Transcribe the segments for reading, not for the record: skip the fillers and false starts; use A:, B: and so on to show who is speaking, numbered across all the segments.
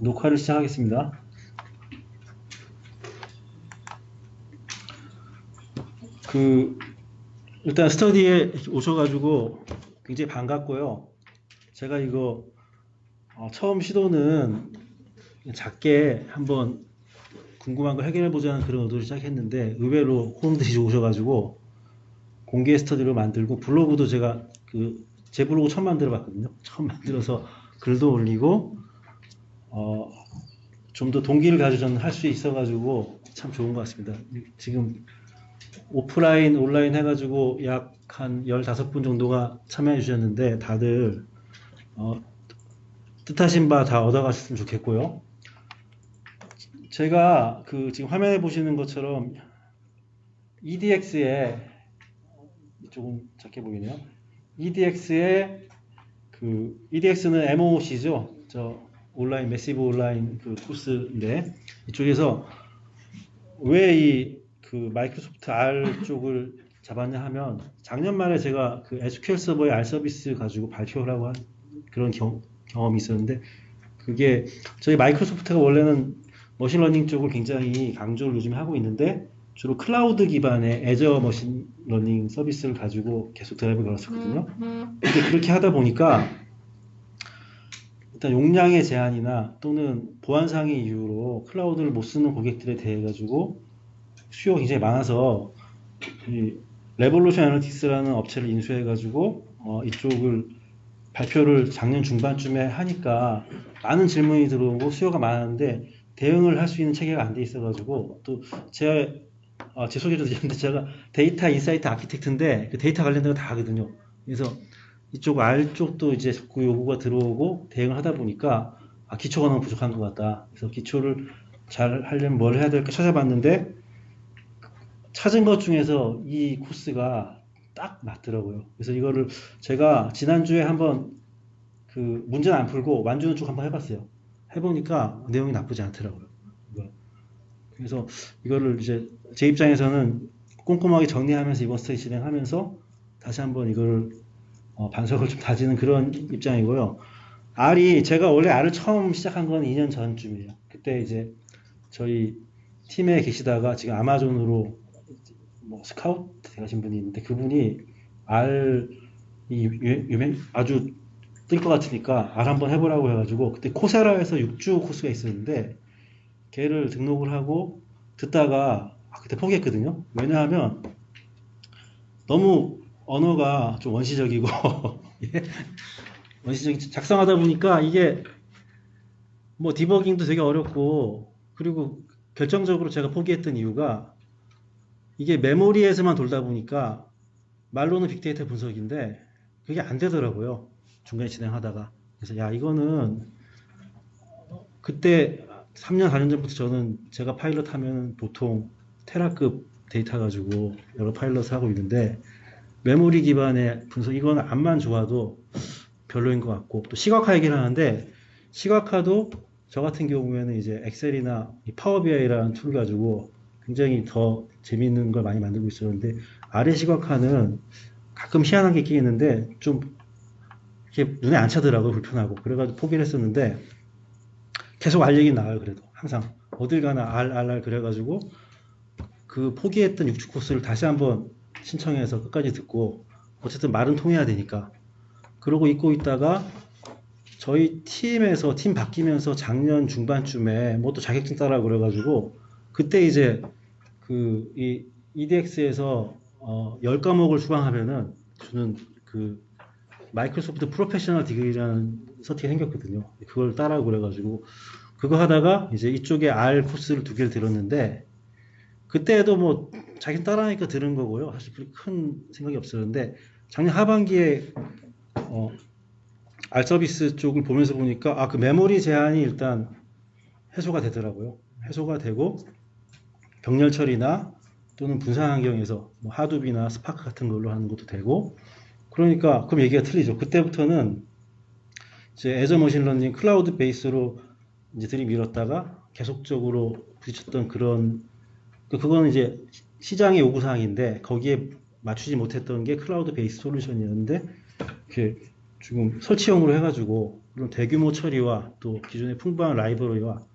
A: 녹화를 시작하겠습니다. 일단 스터디에 오셔가지고 굉장히 반갑고요. 제가 이거 처음 시도는 작게 한번 궁금한 거 해결해 보자는 그런 의도로 시작했는데 의외로 호응들이 오셔가지고 공개 스터디로 만들고 블로그도 제가 제 블로그 처음 만들어 봤거든요. 처음 만들어서 글도 올리고 좀 더 동기를 가지고 저는 할 수 있어가지고 참 좋은 것 같습니다. 지금 오프라인, 온라인 해가지고 약 한 15분 정도가 참여해 주셨는데 다들 뜻하신 바 다 얻어가셨으면 좋겠고요. 제가 지금 화면에 보시는 것처럼 EDX에 조금 작게 보이네요. EDX에 EDX는 MOOC죠. 저 온라인 매시브 온라인 코스인데 이쪽에서 왜 마이크로소프트 R 쪽을 잡았냐 하면 작년 말에 제가 SQL 서버의 R 서비스 가지고 발표를 하고 한 그런 경험이 있었는데 그게 저희 마이크로소프트가 원래는 머신러닝 쪽을 굉장히 강조를 요즘 하고 있는데 주로 클라우드 기반의 애저 머신러닝 서비스를 가지고 계속 드라이브를 걸었었거든요. 근데 그렇게 하다 보니까 일단 용량의 제한이나 또는 보안상의 이유로 클라우드를 못 쓰는 고객들에 대해 가지고 수요가 굉장히 많아서 레볼루션 애널리틱스라는 업체를 인수해가지고 이쪽을 발표를 작년 중반쯤에 하니까 많은 질문이 들어오고 수요가 많은데 대응을 할 수 있는 체계가 안 돼 있어가지고 또 제가 제 소개도 드렸는데 제가 데이터 인사이트 아키텍트인데 그 데이터 관련된 거 다 하거든요. 그래서 이쪽 R 쪽도 이제 자꾸 요구가 들어오고 대응을 하다 보니까 기초가 너무 부족한 것 같다. 그래서 기초를 잘 하려면 뭘 해야 될까 찾아봤는데 찾은 것 중에서 이 코스가 딱 맞더라고요. 그래서 이거를 제가 지난주에 한번 문제는 안 풀고 완주는 쭉 한번 해봤어요. 해보니까 내용이 나쁘지 않더라고요. 그래서 이거를 이제 제 입장에서는 꼼꼼하게 정리하면서 이번 스테이 진행하면서 다시 한번 이거를 반석을 좀 다지는 그런 입장이고요. 제가 원래 R을 처음 시작한 건 2년 전쯤이에요. 그때 이제 저희 팀에 계시다가 지금 아마존으로 스카우트 되신 분이 있는데 그분이 아주 뜰 것 같으니까 R 한번 해보라고 해가지고 그때 코세라에서 6주 코스가 있었는데 걔를 등록을 하고 듣다가 그때 포기했거든요. 왜냐하면 너무 언어가 좀 원시적이고 원시적인 작성하다 보니까 이게 디버깅도 되게 어렵고 그리고 결정적으로 제가 포기했던 이유가 이게 메모리에서만 돌다 보니까 말로는 빅데이터 분석인데 그게 안 되더라고요. 중간에 진행하다가. 그래서 이거는 그때 3년, 4년 전부터 저는 제가 파일럿 하면 보통 테라급 데이터 가지고 여러 파일럿을 하고 있는데 메모리 기반의 분석 이건 암만 좋아도 별로인 것 같고 또 시각화 얘기를 하는데 시각화도 저 같은 경우에는 이제 엑셀이나 파워 BI라는 툴 가지고 굉장히 더 재미있는 걸 많이 만들고 있었는데 아래 시각화는 가끔 희한한 게 끼는데 좀 이렇게 눈에 안 차더라고요. 불편하고 그래가지고 포기를 했었는데 계속 R 얘기 나와요. 그래도 항상 어딜 가나 R 그래가지고 포기했던 6주 코스를 다시 한번 신청해서 끝까지 듣고 어쨌든 말은 통해야 되니까 그러고 있고 있다가 저희 팀에서 팀 바뀌면서 작년 중반쯤에 또 자격증 따라 그래가지고 그때 이제 이 EDX에서 10과목을 수강하면은 주는 마이크로소프트 프로페셔널 디그리라는 서티가 생겼거든요. 그걸 따라고 그래가지고 그거 하다가 이제 이쪽에 R 코스를 2개를 들었는데 그때도 자기 따라하니까 들은 거고요. 사실 그렇게 큰 생각이 없었는데 작년 하반기에 R 서비스 쪽을 보면서 보니까 그 메모리 제한이 일단 해소가 되더라고요. 해소가 되고 병렬 처리나 또는 분산 환경에서 하둡이나 스파크 같은 걸로 하는 것도 되고 그러니까 그럼 얘기가 틀리죠. 그때부터는 이제 애저 머신러닝 클라우드 베이스로 이제 들이밀었다가 계속적으로 부딪혔던 그거는 이제 시장의 요구사항인데 거기에 맞추지 못했던 게 클라우드 베이스 솔루션이었는데 지금 설치형으로 해가지고 물론 대규모 처리와 또 기존의 풍부한 라이브러리와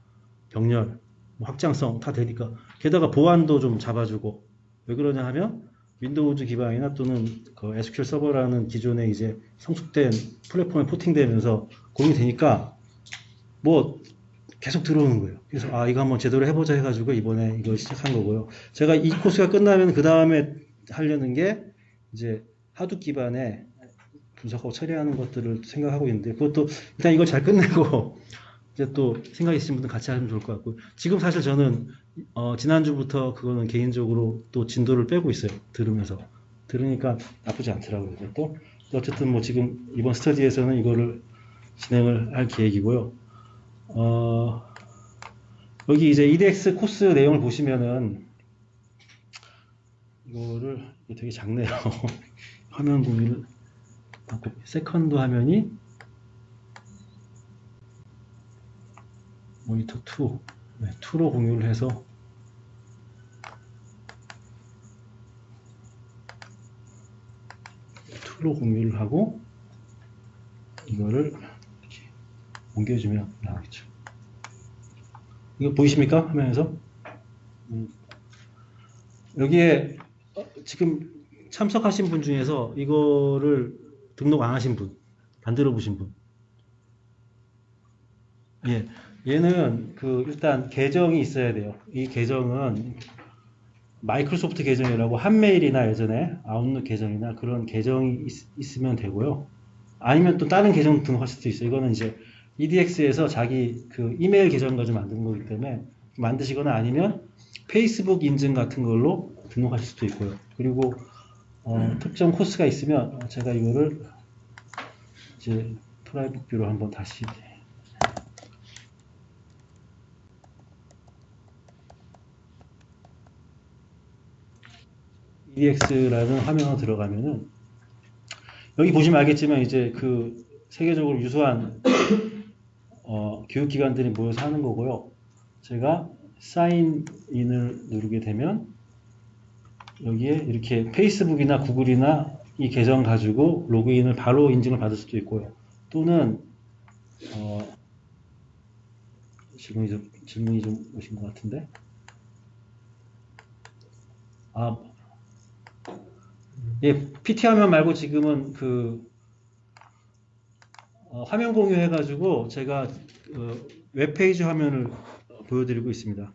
A: 병렬, 뭐 확장성 다 되니까 게다가 보안도 좀 잡아주고 왜 그러냐 하면 윈도우즈 기반이나 또는 그 SQL 서버라는 기존의 이제 성숙된 플랫폼에 포팅되면서 공유이 되니까 뭐 계속 들어오는 거예요. 그래서 아 이거 한번 제대로 해보자 해가지고 이번에 이걸 시작한 거고요. 제가 이 코스가 끝나면 그 다음에 하려는 게 이제 하둡 기반의 분석하고 처리하는 것들을 생각하고 있는데 그것도 일단 이걸 잘 끝내고 이제 또 생각 있으신 분들 같이 하면 좋을 것 같고 지금 사실 저는 지난주부터 그거는 개인적으로 또 진도를 빼고 있어요. 들으니까 나쁘지 않더라고요. 또 어쨌든 뭐 지금 이번 스터디에서는 이거를 진행을 할 계획이고요. 여기 이제 EDX 코스 내용을 보시면은 이거를 되게 작네요. 화면 공유를 세컨드 화면이 모니터 2, 네, 2로 공유를 해서 공유를 하고 이거를 이렇게 옮겨주면 나오겠죠. 이거 보이십니까? 화면에서? 여기에 지금 참석하신 분 중에서 이거를 등록 안 하신 분, 안 들어보신 분. 예, 얘는 그 일단 계정이 있어야 돼요. 이 계정은 마이크로소프트 계정이라고 한메일이나 예전에 아웃룩 계정이나 그런 계정이 있으면 되고요. 아니면 또 다른 계정 등록할 수도 있어요. 이거는 이제 EDX에서 자기 그 이메일 계정 가지고 만든 거기 때문에 만드시거나 아니면 페이스북 인증 같은 걸로 등록하실 수도 있고요. 그리고 특정 코스가 있으면 제가 이거를 이제 프라이빗 뷰로 한번 다시 EDX라는 화면으로 들어가면은 여기 보시면 알겠지만 이제 그 세계적으로 유수한 교육기관들이 모여서 하는 거고요. 제가 사인인을 누르게 되면 여기에 이렇게 페이스북이나 구글이나 이 계정 가지고 로그인을 바로 인증을 받을 수도 있고요. 또는 질문이 좀 오신 것 같은데 예, PT 화면 말고 지금은 그 화면 공유해 가지고 제가 웹페이지 화면을 보여드리고 있습니다.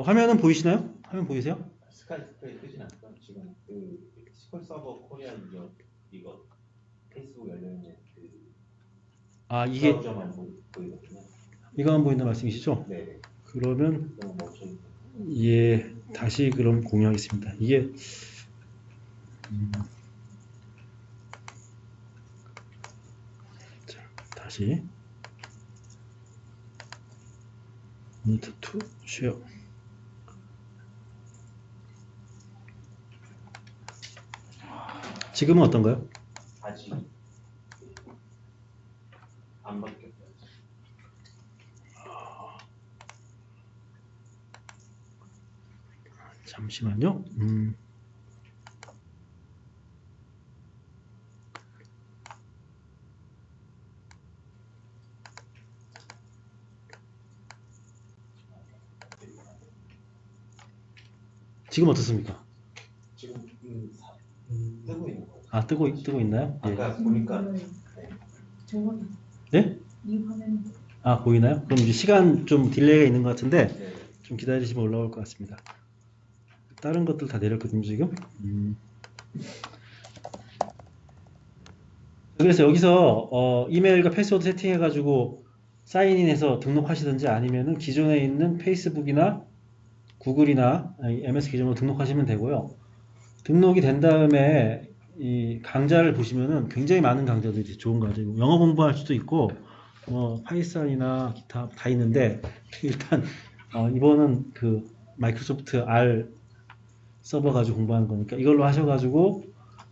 A: 화면은 보이시나요? 화면 보이세요?
B: 스카이프에 뜨진 않고요. 지금 그 스콜 서버 코리아 이거 페이스북 열려있는 그
A: 이게
B: 브라우저만 보이거든요.
A: 이거만 보인다는 말씀이시죠?
B: 네.
A: 그러면
B: 너무 멈춰있고.
A: 예, 다시 그럼 공유하겠습니다. 이게 자, 다시 모니터 2 쉐어. 지금은 어떤가요?
B: 아직 안 바뀌었어요.
A: 잠시만요. 지금 어떻습니까?
B: 지금 뜨고 있는 거예요.
A: 뜨고 있나요?
B: 아까 보니까
A: 네?
C: 이 화면
A: 보이나요? 그럼 이제 시간 좀 딜레이가 있는 것 같은데
B: 네.
A: 좀 기다리시면 올라올 것 같습니다. 다른 것들 다 내렸거든요, 지금. 그래서 여기서 이메일과 패스워드 세팅해가지고 사인인해서 등록하시든지 아니면은 기존에 있는 페이스북이나 구글이나 MS 계정으로 등록하시면 되고요. 등록이 된 다음에 이 강좌를 보시면은 굉장히 많은 강좌들이 좋은 강좌이고 영어 공부할 수도 있고 파이썬이나 기타 다 있는데 일단 이번은 그 마이크로소프트 R 서버 가지고 공부하는 거니까 이걸로 하셔가지고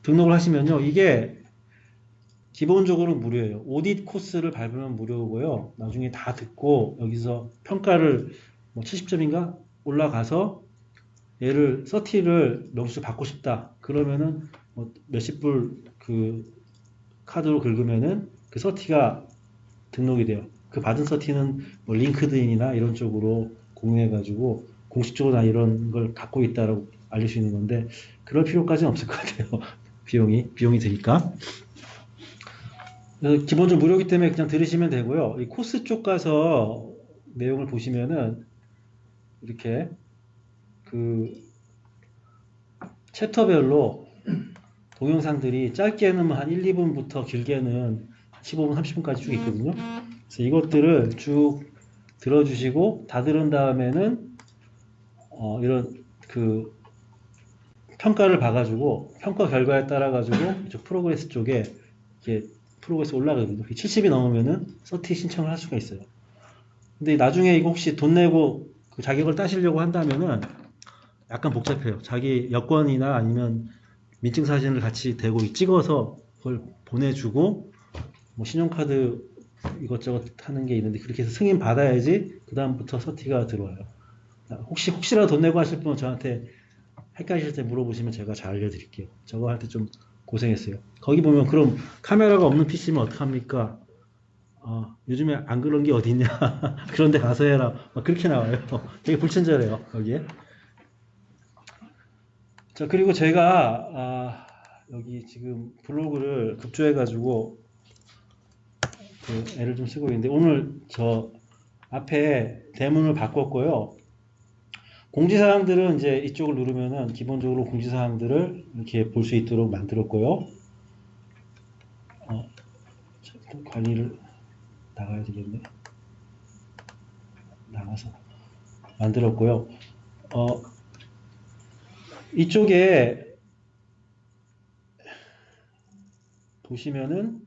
A: 등록을 하시면요 이게 기본적으로 무료예요. 오딧 코스를 밟으면 무료고요. 나중에 다 듣고 여기서 평가를 70점인가 올라가서 얘를 서티를 명시로 받고 싶다. 그러면은 뭐 몇십 불 그 카드로 긁으면은 그 서티가 등록이 돼요. 그 받은 서티는 뭐 링크드인이나 이런 쪽으로 공유해가지고 공식적으로 나 이런 걸 갖고 있다라고 알릴 수 있는 건데 그럴 필요까지는 없을 것 같아요. 비용이 드니까. 그래서 기본적으로 무료이기 때문에 그냥 들으시면 되고요. 이 코스 쪽 가서 내용을 보시면은 이렇게 그 챕터별로 동영상들이 짧게는 한 1, 2분부터 길게는 15분, 30분까지 쭉 있거든요. 그래서 이것들을 쭉 들어주시고 다 들은 다음에는 이런 그 평가를 봐가지고 평가 결과에 따라 가지고 이쪽 프로그레스 쪽에 이렇게 프로그레스 올라가거든요. 70이 넘으면은 서티 신청을 할 수가 있어요. 근데 나중에 이거 혹시 돈 내고 그 자격을 따시려고 한다면은 약간 복잡해요. 자기 여권이나 아니면 민증 사진을 같이 대고 찍어서 그걸 보내주고 뭐 신용카드 이것저것 하는 게 있는데 그렇게 해서 승인 받아야지 그 다음부터 서티가 들어와요. 혹시라도 돈 내고 하실 분은 저한테 헷갈리실 때 물어보시면 제가 잘 알려드릴게요. 저거 할 때 좀 고생했어요. 거기 보면 그럼 카메라가 없는 PC면 어떡합니까? 요즘에 안 그런 게 어딨냐? 그런데 가서 해라. 막 그렇게 나와요. 되게 불친절해요. 거기에. 자, 그리고 제가 여기 지금 블로그를 급조해가지고 그 애를 좀 쓰고 있는데 오늘 저 앞에 대문을 바꿨고요. 공지사항들은 이제 이쪽을 누르면은 기본적으로 공지사항들을 이렇게 볼 수 있도록 만들었고요. 관리를 나가야 되겠네. 나가서 만들었고요. 어, 이쪽에 보시면은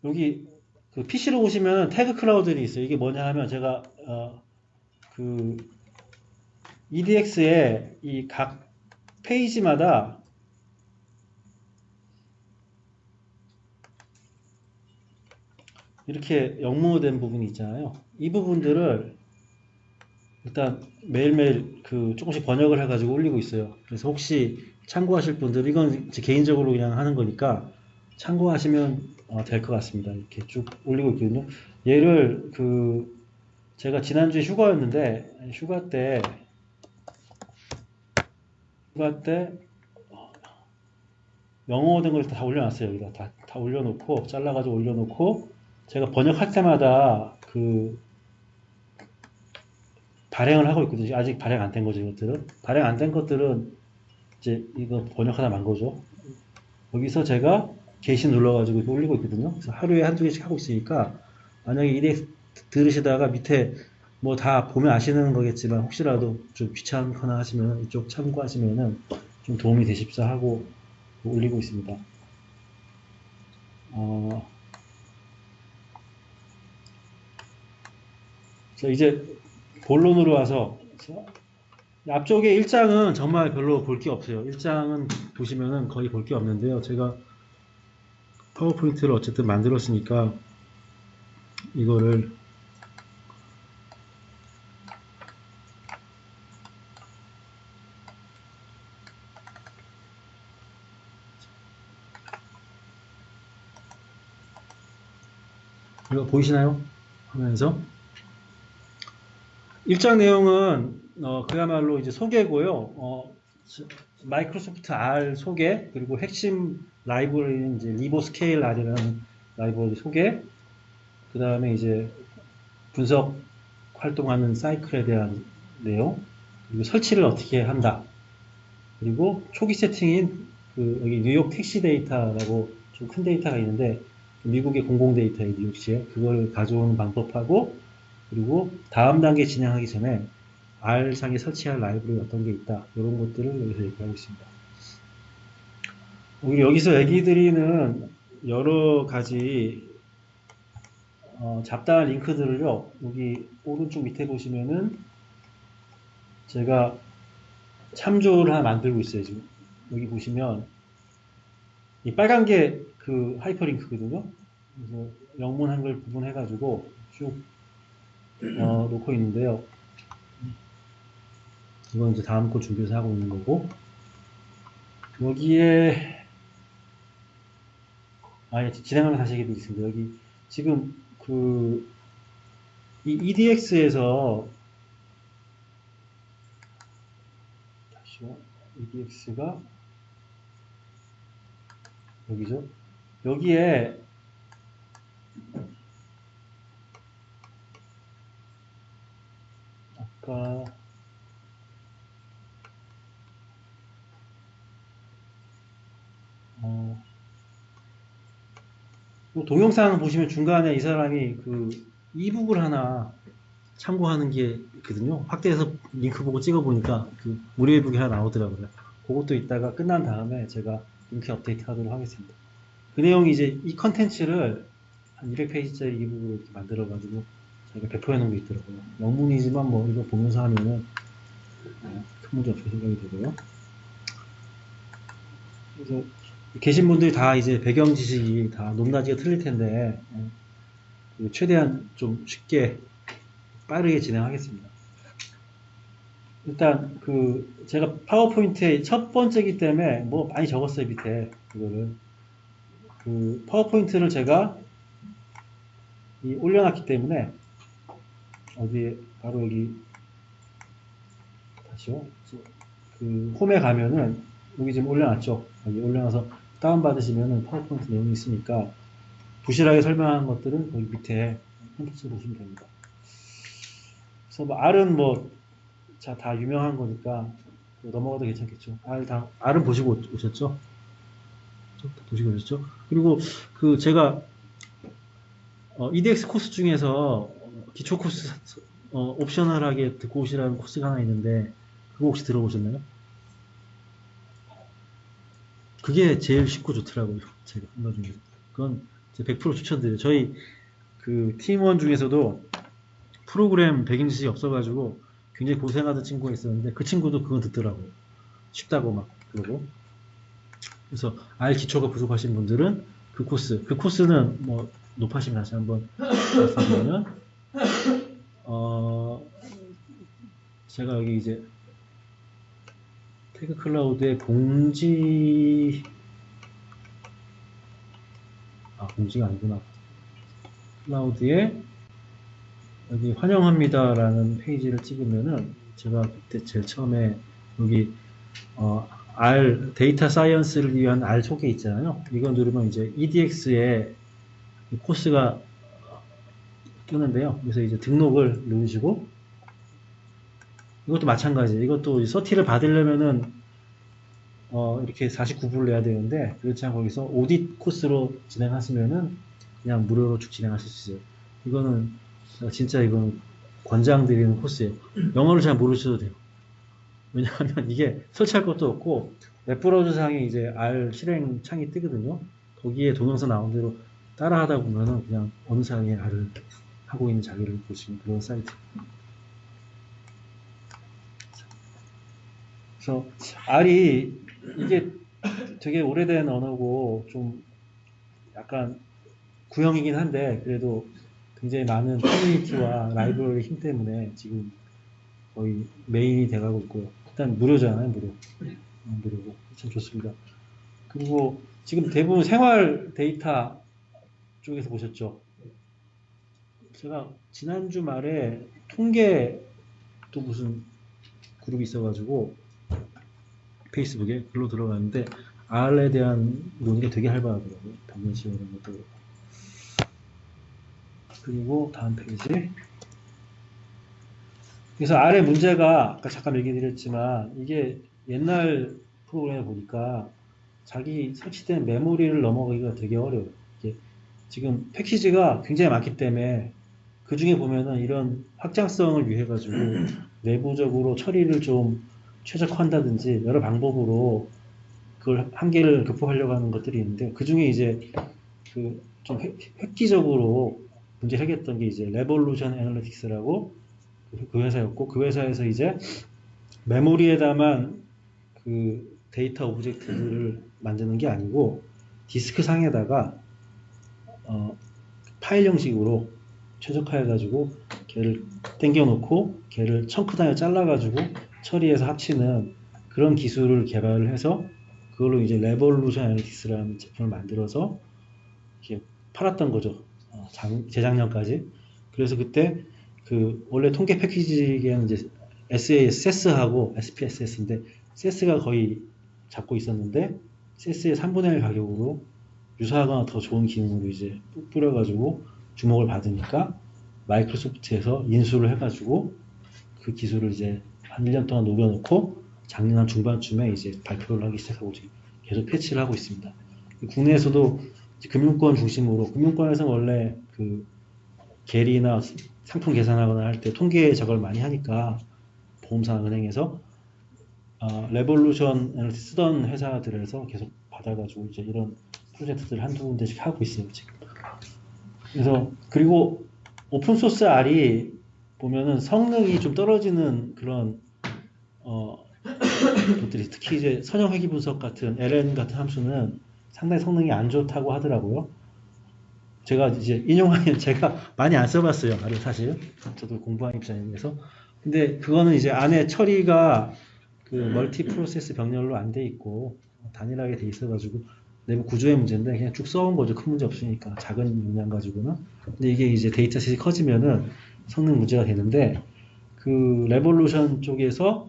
A: 여기 그 PC로 보시면 태그 클라우드들이 있어요. 이게 뭐냐 하면 제가 그 EDX의 이 각 페이지마다 이렇게 영무된 부분이 있잖아요. 이 부분들을 일단 매일매일 그 조금씩 번역을 해가지고 올리고 있어요. 그래서 혹시 참고하실 분들 이건 제 개인적으로 그냥 하는 거니까 참고하시면 될 것 같습니다. 이렇게 쭉 올리고 있거든요. 얘를 그 제가 지난주에 휴가였는데 휴가 때 영어된 걸 다 올려놨어요. 여기다 다 올려놓고 잘라가지고 올려놓고 제가 번역할 때마다 그 발행을 하고 있거든요. 아직 발행 안 된 거죠, 이것들은. 발행 안 된 것들은 이제 이거 번역하다 만 거죠. 여기서 제가 게시 눌러가지고 이렇게 올리고 있거든요. 그래서 하루에 한두 개씩 하고 있으니까 만약에 이래 들으시다가 밑에 뭐 다 보면 아시는 거겠지만 혹시라도 좀 귀찮거나 하시면 이쪽 참고하시면은 좀 도움이 되십사 하고 올리고 있습니다. 그래서 이제 본론으로 와서 앞쪽에 1장은 정말 별로 볼 게 없어요. 1장은 보시면은 거의 볼 게 없는데요. 제가 파워포인트를 어쨌든 만들었으니까 이거를 이거 보이시나요? 화면에서 1장 내용은 그야말로 이제 소개고요. 마이크로소프트 R 소개 그리고 핵심 라이브러리는 이제 리보스케일 R이라는 라이브러리 소개 그 다음에 이제 분석 활동하는 사이클에 대한 내용 그리고 설치를 어떻게 한다 그리고 초기 세팅인 그 여기 뉴욕 택시 데이터라고 좀 큰 데이터가 있는데 미국의 공공 데이터의 뉴욕시에 그걸 가져오는 방법하고 그리고 다음 단계 진행하기 전에 R상에 설치할 라이브러리 어떤 게 있다 이런 것들을 여기서 얘기하고 있습니다. 우리 여기서 얘기 드리는 여러 가지 잡다한 링크들을요 여기 오른쪽 밑에 보시면은 제가 참조를 하나 만들고 있어요 지금 여기 보시면 이 빨간 게 그 하이퍼링크거든요. 그래서 영문 한글 구분해가지고 쭉 놓고 있는데요. 이건 이제 다음 거 준비해서 하고 있는 거고, 여기에 진행하는 다시 얘기 있습니다. 여기 지금 이 EDX에서 EDX가 여기죠. 여기에 아까 이 동영상 보시면 중간에 이 사람이 이북을 하나 참고하는 게 있거든요. 확대해서 링크 보고 찍어보니까 무료 이북이 하나 나오더라고요. 그것도 이따가 끝난 다음에 제가 링크 업데이트 하도록 하겠습니다. 그 내용이 이제 이 컨텐츠를 한 200페이지짜리 이북으로 이렇게 만들어가지고 저희가 배포해 놓은 게 있더라고요. 영문이지만 뭐 이거 보면서 하면은 큰 문제 없을 생각이 되고요. 그래서 계신 분들이 다 이제 배경 지식이 다 높낮이가 틀릴 텐데 최대한 좀 쉽게 빠르게 진행하겠습니다. 일단 제가 파워포인트의 첫 번째이기 때문에 뭐 많이 적었어요. 밑에 이거를 파워포인트를 제가 올려놨기 때문에 어디에 바로 여기 다시요. 홈에 가면은 여기 지금 올려놨죠. 여기 올려놔서 다운받으시면은 파워포인트 내용이 있으니까 부실하게 설명한 것들은 여기 밑에 홈페이지로 보시면 됩니다. 그래서 뭐 R은 다 유명한 거니까 넘어가도 괜찮겠죠. R은 보시고 오셨죠? 보시고 오셨죠? 그리고 제가 EDX 코스 중에서 기초 코스 옵셔널하게 듣고 오시라는 코스가 하나 있는데 그거 혹시 들어보셨나요? 그게 제일 쉽고 좋더라고요. 제가 한 거 중에. 그건 100% 추천드려요. 저희 팀원 중에서도 프로그램 배경 지식이 없어가지고 굉장히 고생하던 친구가 있었는데 그 친구도 그거 듣더라고요. 쉽다고 막 그러고. 그래서 R 기초가 부족하신 분들은 그 코스는 뭐 높아시면 다시 한번 말씀드리면 제가 여기 이제 태그 클라우드의 공지가 아니구나. 클라우드에 여기 환영합니다라는 페이지를 찍으면은 제가 그때 제일 처음에 여기 R 데이터 사이언스를 위한 R 소개 있잖아요. 이거 누르면 이제 EDX의 코스가 뜨는데요. 그래서 이제 등록을 누르시고 이것도 마찬가지예요. 이것도 서티를 받으려면은 이렇게 49불을 내야 되는데 그렇지 않고 거기서 오딧 코스로 진행하시면은 그냥 무료로 쭉 진행하실 수 있어요. 이거는 진짜 이건 권장드리는 코스예요. 영어를 잘 모르셔도 돼요. 왜냐하면 이게 설치할 것도 없고 웹브라우저상에 이제 R 실행 창이 뜨거든요. 거기에 동영상 나온 대로 따라 하다 보면은 그냥 어느 상에 R을 하고 있는 자기를 보시는 그런 사이트. 그래서 R이 이게 되게 오래된 언어고 좀 약간 구형이긴 한데 그래도 굉장히 많은 커뮤니티와 라이브러리 힘 때문에 지금 거의 메인이 돼가고 있고요. 일단 무료잖아요, 무료고 참 좋습니다. 그리고 지금 대부분 생활 데이터 쪽에서 보셨죠? 제가 지난주 말에 통계 또 무슨 그룹이 있어가지고 페이스북에 글로 들어갔는데 R에 대한 논의가 되게 활발하더라고요. 병렬시험 이런 것도 그렇고. 그리고 다음 페이지. 그래서 R의 문제가 아까 잠깐 얘기 드렸지만 이게 옛날 프로그램에 보니까 자기 설치된 메모리를 넘어가기가 되게 어려워요. 이게 지금 패키지가 굉장히 많기 때문에 그 중에 보면은 이런 확장성을 위해 가지고 내부적으로 처리를 좀 최적화한다든지 여러 방법으로 그걸 한계를 극복하려고 하는 것들이 있는데 그 중에 이제 좀 획기적으로 문제 해결했던 게 이제 레볼루션 애널리틱스라고 그 회사였고 그 회사에서 이제 메모리에다만 데이터 오브젝트들을 만드는 게 아니고 디스크 상에다가 파일 형식으로 최적화해가지고 걔를 땡겨놓고 걔를 청크 단위로 잘라가지고 처리해서 합치는 그런 기술을 개발을 해서 그걸로 이제 레볼루션 애널리틱스라는 제품을 만들어서 이렇게 팔았던 거죠. 재작년까지. 그래서 그때 그 원래 통계 패키지에는 이제 SAS, 세스하고 SPSS인데 세스가 거의 잡고 있었는데 세스의 3분의 1 가격으로 유사하거나 더 좋은 기능으로 이제 뿌려가지고 주목을 받으니까 마이크로소프트에서 인수를 해가지고 그 기술을 이제 한 1년 동안 녹여놓고 작년 한 중반쯤에 이제 발표를 하기 시작하고 계속 패치를 하고 있습니다. 국내에서도 금융권 중심으로, 금융권에서는 원래 그 계리나 상품 계산하거나 할 때 통계 작업을 많이 하니까 보험사 은행에서 레볼루션을 쓰던 회사들에서 계속 받아가지고 이제 이런 프로젝트들 한두 군데씩 하고 있어요, 지금. 그래서, 그리고 오픈소스 R이 보면은 성능이 좀 떨어지는 그런, 것들이 특히 이제 선형 회귀 분석 같은 LN 같은 함수는 상당히 성능이 안 좋다고 하더라고요. 제가 이제 인용하면 제가 많이 안 써봤어요, R을 사실. 저도 공부한 입장에서. 근데 그거는 이제 안에 처리가 그 멀티 프로세스 병렬로 안 돼 있고 단일하게 돼 있어가지고 내부 구조의 문제인데 그냥 쭉 써온 거죠. 큰 문제 없으니까 작은 용량 가지고는. 근데 이게 이제 데이터셋이 커지면은 성능 문제가 되는데 그 레볼루션 쪽에서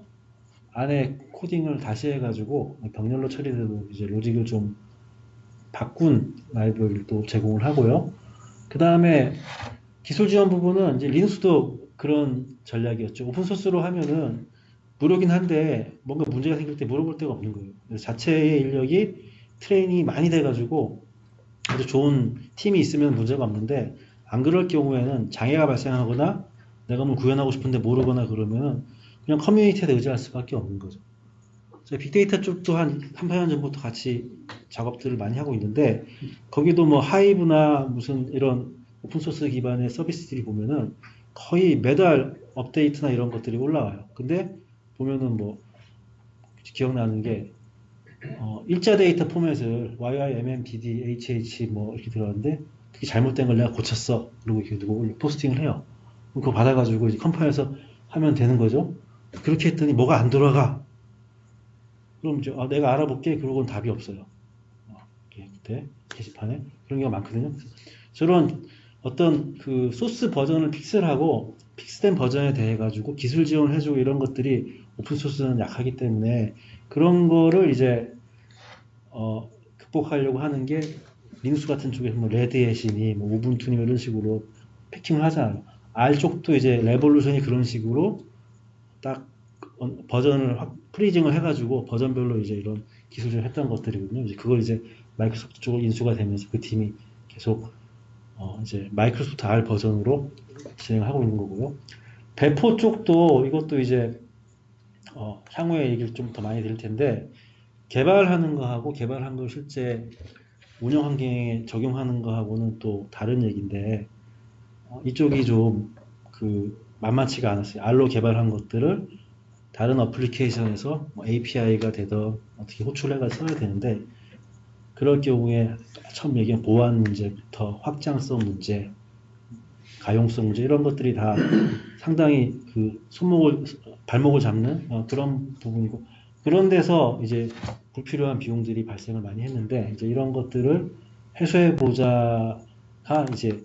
A: 안에 코딩을 다시 해가지고 병렬로 처리돼도 이제 로직을 좀 바꾼 라이브러리를 또 제공을 하고요. 그 다음에 기술 지원 부분은 이제 리눅스도 그런 전략이었죠. 오픈소스로 하면은 무료긴 한데 뭔가 문제가 생길 때 물어볼 데가 없는 거예요. 그래서 자체의 인력이 트레이닝이 많이 돼가지고 아주 좋은 팀이 있으면 문제가 없는데 안 그럴 경우에는 장애가 발생하거나 내가 뭘 구현하고 싶은데 모르거나 그러면 그냥 커뮤니티에 의지할 수밖에 없는 거죠. 저희 빅데이터 쪽도 한 3, 4년 전부터 같이 작업들을 많이 하고 있는데 거기도 뭐 하이브나 무슨 이런 오픈소스 기반의 서비스들이 보면은 거의 매달 업데이트나 이런 것들이 올라와요. 근데 보면은 뭐 기억나는 게 일자 데이터 포맷을 YYMMDD, HH 뭐 이렇게 들어갔는데 그게 잘못된 걸 내가 고쳤어. 그리고 이렇게 누구 포스팅을 해요. 그거 받아가지고 이제 컴파일해서 하면 되는 거죠. 그렇게 했더니 뭐가 안 돌아가. 그럼 이제 내가 알아볼게. 그러고는 답이 없어요. 그때 게시판에 그런 경우가 많거든요. 저런 어떤 그 소스 버전을 픽셀하고 픽스된 버전에 대해 가지고 기술 지원을 해주고 이런 것들이 오픈 소스는 약하기 때문에 그런 거를 이제 극복하려고 하는 게 리눅스 같은 쪽에서 뭐 레드햇이니 뭐 우분투니 이런 식으로 패킹을 하잖아요. R 쪽도 이제 레볼루션이 그런 식으로 딱 버전을 프리징을 해가지고 버전별로 이제 이런 기술을 했던 것들이거든요. 이제 그걸 이제 마이크로소프트 쪽으로 인수가 되면서 그 팀이 계속 이제 마이크로소프트 R 버전으로 진행하고 있는 거고요. 배포 쪽도 이것도 이제 향후에 얘기를 좀 더 많이 드릴 텐데 개발하는 거하고 개발한 걸 실제 운영 환경에 적용하는 거하고는 또 다른 얘기인데 이쪽이 좀 그 만만치가 않았어요. R로 개발한 것들을 다른 어플리케이션에서 뭐 API가 되던 어떻게 호출해가 써야 되는데 그럴 경우에 처음 얘기한 보안 문제부터 확장성 문제, 가용성 문제 이런 것들이 다 상당히 그 발목을 잡는 그런 부분이고 그런 데서 이제 불필요한 비용들이 발생을 많이 했는데 이제 이런 것들을 해소해 보자가 이제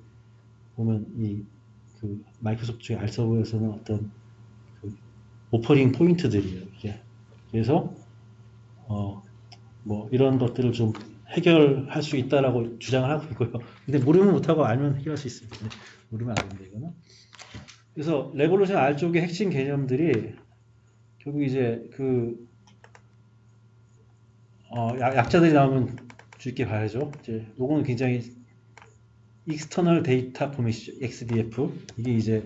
A: 보면 이 그 마이크로소프트 쪽의 알서버에서는 어떤 그 오퍼링 포인트들이에요 이게. 그래서 뭐 이런 것들을 좀 해결할 수 있다라고 주장을 하고 있고요. 근데 모르면 못하고 알면 해결할 수 있습니다. 모르면 안 됩니다 이거는. 그래서 레볼루션 R 쪽의 핵심 개념들이 결국 이제 그 약자들이 나오면 주의깊게 봐야죠. 이제 요거는 굉장히 External Data Format이죠. XDF. 이게 이제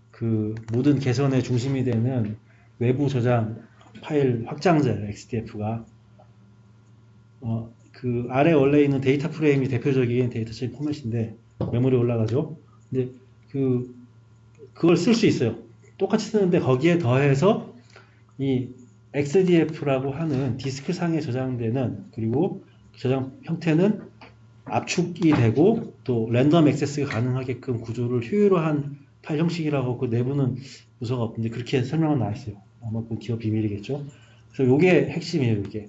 A: 그 모든 개선의 중심이 되는 외부 저장 파일 확장자예요. XDF가. 그 아래 원래 있는 데이터 프레임이 대표적인 데이터 체인 포맷인데 메모리에 올라가죠. 근데 그걸 쓸 수 있어요. 똑같이 쓰는데 거기에 더해서 이 XDF라고 하는 디스크 상에 저장되는 그리고 저장 형태는 압축이 되고 또 랜덤 액세스가 가능하게끔 구조를 효율화한 파일 형식이라고 그 내부는 문서가 없는데 그렇게 설명은 나와 있어요. 아마 그 기업 비밀이겠죠. 그래서 이게 핵심이에요. 이게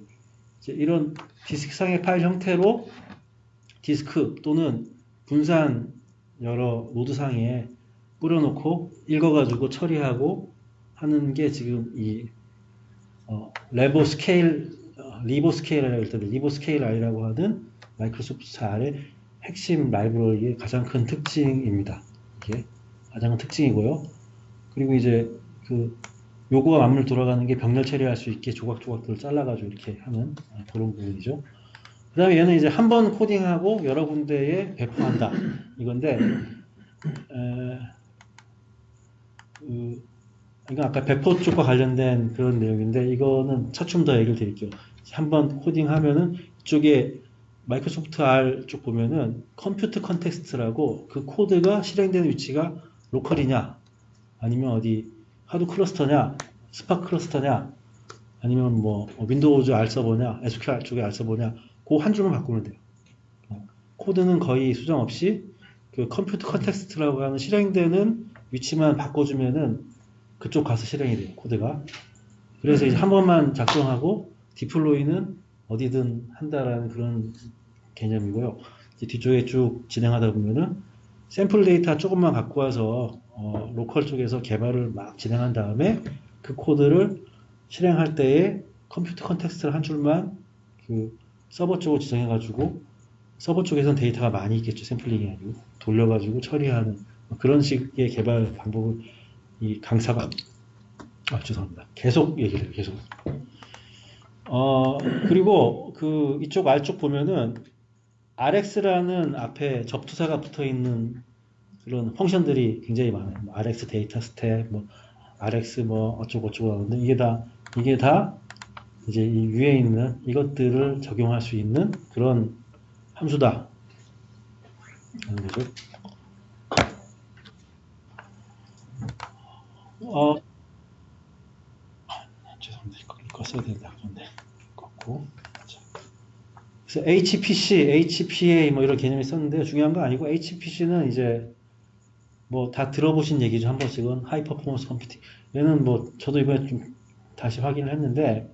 A: 이제 이런 디스크상의 파일 형태로 디스크 또는 분산 여러 노드상에 뿌려놓고 읽어가지고 처리하고 하는 게 지금 이 리보스케일이라고 하는 마이크로소프트 R의 핵심 라이브러리의 가장 큰 특징입니다. 이게 가장 큰 특징이고요. 그리고 이제 그 요구와 맞물 돌아가는 게 병렬 처리할 수 있게 조각조각들을 잘라가지고 이렇게 하는 그런 부분이죠. 그 다음에 얘는 이제 한 번 코딩하고 여러 군데에 배포한다. 이건데, 이건 아까 배포 쪽과 관련된 그런 내용인데, 이거는 차츰 더 얘기를 드릴게요. 한 번 코딩하면은 이쪽에 마이크로소프트 R 쪽 보면은 컴퓨터 컨텍스트라고 그 코드가 실행되는 위치가 로컬이냐, 아니면 어디 하드 클러스터냐, 스파크 클러스터냐, 아니면 뭐 윈도우즈 R 서버냐, SQL 쪽에 R 서버냐, 그 한 줄만 바꾸면 돼요. 코드는 거의 수정 없이 그 컴퓨터 컨텍스트라고 하는 실행되는 위치만 바꿔주면은 그쪽 가서 실행이 돼요, 코드가. 그래서 이제 한 번만 작성하고 디플로이는 어디든 한다라는 그런 개념이고요. 이제 뒤쪽에 쭉 진행하다 보면은 샘플 데이터 조금만 갖고 와서 로컬 쪽에서 개발을 막 진행한 다음에 그 코드를 실행할 때에 컴퓨터 컨텍스트를 한 줄만 그 서버 쪽으로 지정해가지고 서버 쪽에서는 데이터가 많이 있겠죠. 샘플링이 아니고 돌려가지고 처리하는 그런 식의 개발 방법을 이 강사가 죄송합니다. 계속 얘기를 해요. 계속. 그리고 그 이쪽 R쪽 보면은 RX라는 앞에 접두사가 붙어 있는 그런 펑션들이 굉장히 많아요. 뭐 RX 데이터 스텝, 뭐 RX 뭐 어쩌고 하는데 이게 다 이제 이 위에 있는 이것들을 적용할 수 있는 그런 함수다 하는 거죠. 죄송합니다. 이거 써야 된다. 그런데 껐고. 그래서 HPC, HPA 뭐 이런 개념이 있었는데 중요한 거 아니고 HPC는 이제 뭐 다 들어보신 얘기죠. 한 번씩은 하이 퍼포먼스 컴퓨팅. 얘는 뭐 저도 이번에 좀 다시 확인을 했는데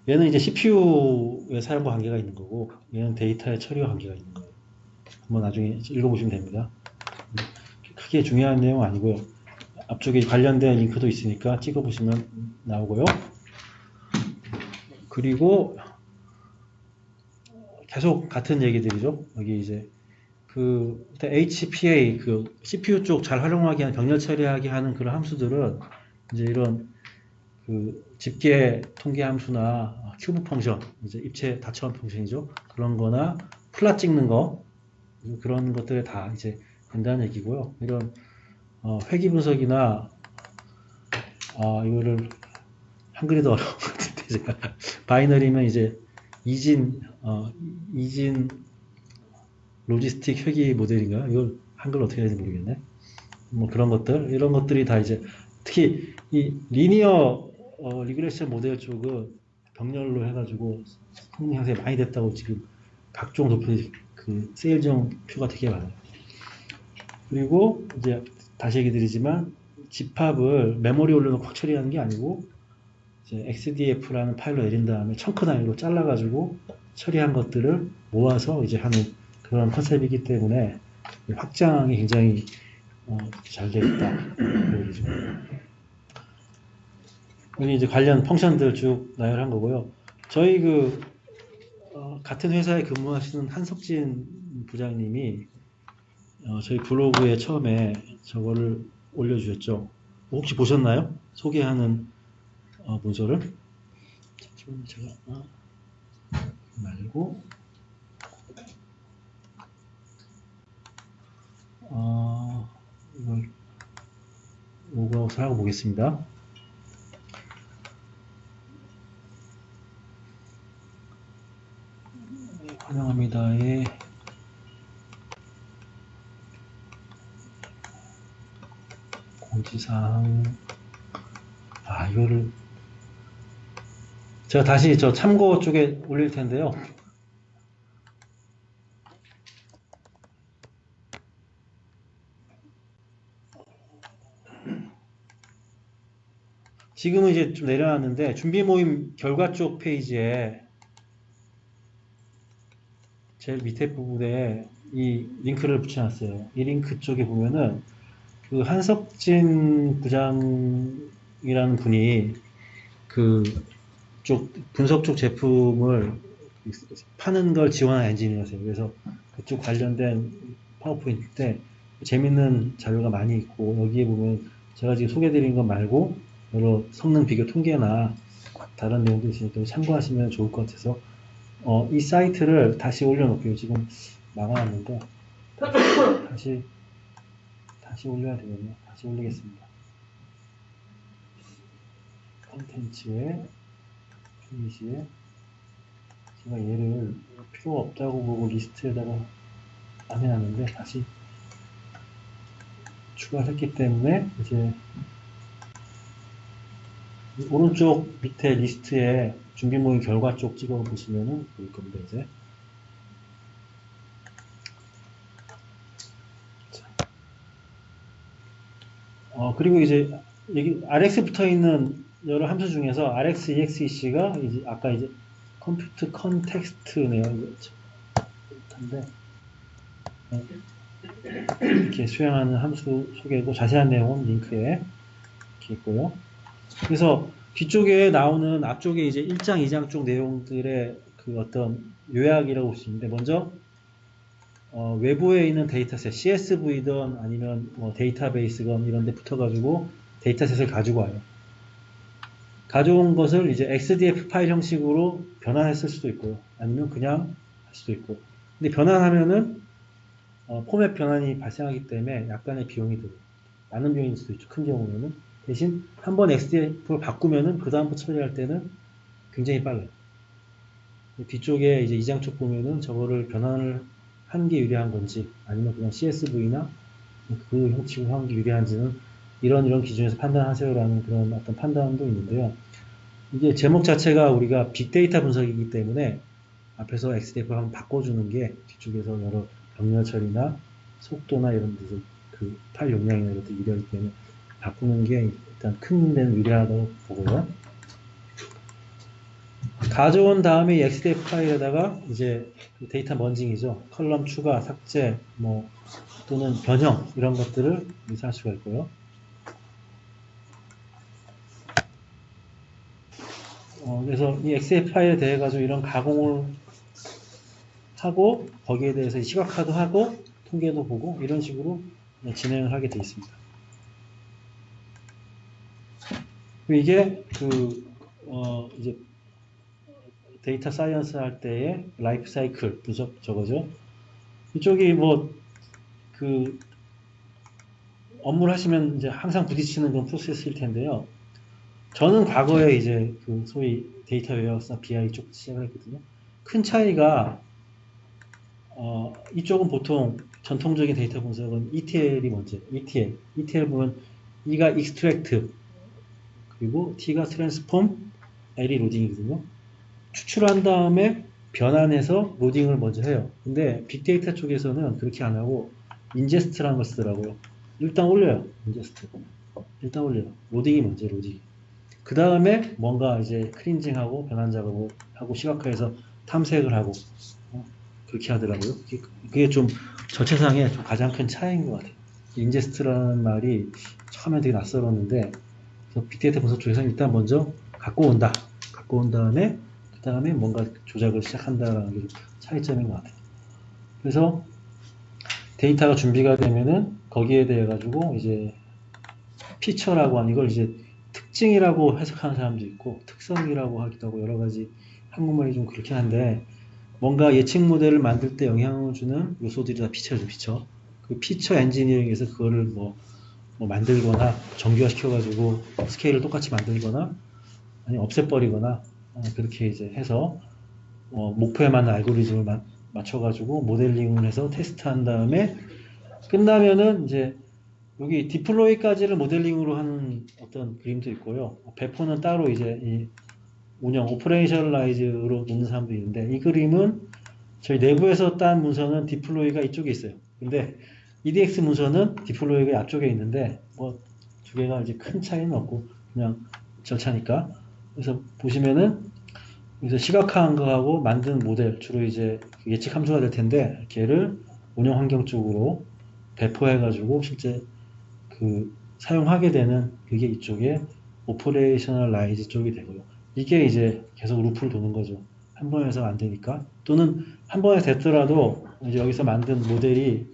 A: 얘는 이제 CPU의 사용과 관계가 있는 거고 얘는 데이터의 처리와 관계가 있는 거예요. 한번 나중에 읽어보시면 됩니다. 크게 중요한 내용은 아니고요. 앞쪽에 관련된 링크도 있으니까 찍어보시면 나오고요. 그리고 계속 같은 얘기들이죠. 여기 이제 그 HPA 그 CPU 쪽 잘 활용하게 하는 병렬 처리하게 하는 그런 함수들은 이제 이런 그 집계 통계 함수나 큐브 펑션 이제 입체 다처럼 펑션이죠. 그런 거나 플랫 찍는 거 그런 것들에 다 이제 된다는 얘기고요. 이런 회귀 분석이나 이거를 한글이도 어려운 것 같은데 제가 바이너리면 이제 이진 로지스틱 회귀 모델인가? 이걸 한글 어떻게 해야 되는지 모르겠네. 뭐 그런 것들, 이런 것들이 다 이제 특히 이 리니어 리그레션 모델 쪽은 병렬로 해가지고 성능 향상이 많이 됐다고 지금 각종 도표 그 세일종 표가 되게 많아요. 그리고 이제 다시 얘기 드리지만 집합을 메모리 올려놓고 확 처리하는 게 아니고 이제 XDF라는 파일로 내린 다음에 청크 단위로 잘라가지고 처리한 것들을 모아서 이제 하는 그런 컨셉이기 때문에 확장이 굉장히 잘 되어 있다. 그런 얘기죠. 여기 이제 관련 펑션들 쭉 나열한 거고요. 저희 같은 회사에 근무하시는 한석진 부장님이 저희 블로그에 처음에 저거를 올려주셨죠. 혹시 보셨나요? 소개하는 문서를? 잠시만요, 제가 말고 이걸 로그아웃을 하고 보겠습니다. 환영합니다의 공지사항 이거를 제가 다시 저 참고 쪽에 올릴 텐데요. 지금은 이제 좀 내려놨는데 준비 모임 결과 쪽 페이지에 제일 밑에 부분에 이 링크를 붙여놨어요. 이 링크 쪽에 보면은 그 한석진 부장이라는 분이 그 쪽 분석 쪽 제품을 파는 걸 지원한 엔지니어세요. 그래서 그쪽 관련된 파워포인트인데 재밌는 자료가 많이 있고 여기에 보면 제가 지금 소개드린 것 말고 여러 성능 비교 통계나 다른 내용도 있으니까 참고하시면 좋을 것 같아서 이 사이트를 다시 올려놓을게요. 지금 망하는데 다시 올려야 되겠네요. 다시 올리겠습니다. 컨텐츠에 페이지에 제가 얘를 필요 없다고 보고 리스트에다가 안 해놨는데 다시 추가했기 때문에 이제 오른쪽 밑에 리스트에 준비 모임 결과 쪽 찍어 보시면은 보일 겁니다. 이제 그리고 이제 여기 RX 붙어 있는 여러 함수 중에서 RX EXEC가 이제 아까 이제 컴퓨트 컨텍스트네요. 인데 이렇게 수행하는 함수 소개고 자세한 내용은 링크에 이렇게 있고요. 그래서 뒤쪽에 나오는 앞쪽에 이제 1장, 2장 쪽 내용들의 그 어떤 요약이라고 볼 수 있는데 먼저 외부에 있는 데이터셋, CSV든 아니면 뭐 데이터베이스건 이런 데 붙어가지고 데이터셋을 가지고 와요. 가져온 것을 이제 XDF 파일 형식으로 변환했을 수도 있고요. 아니면 그냥 할 수도 있고. 근데 변환하면은 포맷 변환이 발생하기 때문에 약간의 비용이 들어요. 많은 비용일 수도 있죠. 큰 경우에는. 대신 한번 XDF를 바꾸면은 그 다음부터 처리할 때는 굉장히 빨라요. 뒤쪽에 이제 2장 쪽 보면은 저거를 변환을 하는 게 유리한 건지 아니면 그냥 CSV나 그 형식으로 하는 게 유리한지는 이런 기준에서 판단하세요라는 그런 어떤 판단도 있는데요. 이게 제목 자체가 우리가 빅데이터 분석이기 때문에 앞에서 XDF를 한번 바꿔주는 게 뒤쪽에서 여러 병렬 처리나 속도나 이런 데서 그 파일 용량이나 이런 것도 유리하기 때문에 바꾸는 게 일단 큰 데는 유리하다고 보고요. 가져온 다음에 이 XDF 파일에다가 이제 데이터 먼징이죠. 컬럼 추가, 삭제, 뭐 또는 변형 이런 것들을 할 수가 있고요. 그래서 이 XF 파일에 대해 가지고 이런 가공을 하고 거기에 대해서 시각화도 하고 통계도 보고 이런 식으로 진행을 하게 되어 있습니다. 이게 이제 데이터 사이언스 할 때의 라이프 사이클 분석 저거죠. 이쪽이 업무를 하시면 이제 항상 부딪히는 그런 프로세스일 텐데요. 저는 과거에 이제 소위 데이터 웨어하우스나 BI 쪽 시작을 했거든요. 큰 차이가 이쪽은 보통 전통적인 데이터 분석은 ETL이 먼저 ETL 보면 E가 extract 그리고 T가 transform L이 로딩이거든요. 추출한 다음에 변환해서 로딩을 먼저 해요. 근데 빅데이터 쪽에서는 그렇게 안 하고 인제스트라는 걸 쓰더라고요. 일단 올려요. 인제스트. 일단 올려요. 로딩이 먼저 로딩. 그 다음에 뭔가 이제 클린징하고 변환 작업을 하고 시각화해서 탐색을 하고 그렇게 하더라고요. 그게 좀 전체상의 좀 가장 큰 차이인 것 같아요. 인제스트라는 말이 처음에 되게 낯설었는데 빅데이터 분석 쪽에서는 일단 먼저 갖고 온다. 갖고 온 다음에 그 다음에 뭔가 조작을 시작한다라는 게 좀 차이점인 것 같아요. 그래서 데이터가 준비가 되면은 거기에 대해 가지고 이제 피처라고 하는 이걸 이제 특징이라고 해석하는 사람도 있고 특성이라고 하기도 하고 여러 가지 한국말이 좀 그렇긴 한데 뭔가 예측 모델을 만들 때 영향을 주는 요소들이 다 피처죠, 피처. 그 피처 엔지니어링에서 그거를 뭐 만들거나 정교화시켜가지고 스케일을 똑같이 만들거나 아니 없애버리거나 그렇게 이제 해서 목표에 맞는 알고리즘을 맞춰가지고 모델링을 해서 테스트한 다음에 끝나면은 이제 여기 디플로이까지를 모델링으로 하는 어떤 그림도 있고요. 배포는 따로 이제 이 운영, 오퍼레이셔널라이즈로 놓는 사람도 있는데 이 그림은 저희 내부에서 딴 문서는 디플로이가 이쪽에 있어요. 근데 EDX 문서는 디플로이가 앞쪽에 있는데 뭐 두 개가 이제 큰 차이는 없고 그냥 절차니까. 그래서 보시면은 여기서 시각화한 거하고 만든 모델 주로 이제 예측 함수가 될 텐데 걔를 운영 환경 쪽으로 배포해 가지고 실제 그 사용하게 되는 그게 이쪽에 오퍼레이셔널 라이즈 쪽이 되고요. 이게 이제 계속 루프를 도는 거죠. 한 번에서 안 되니까. 또는 한 번에 됐더라도 이제 여기서 만든 모델이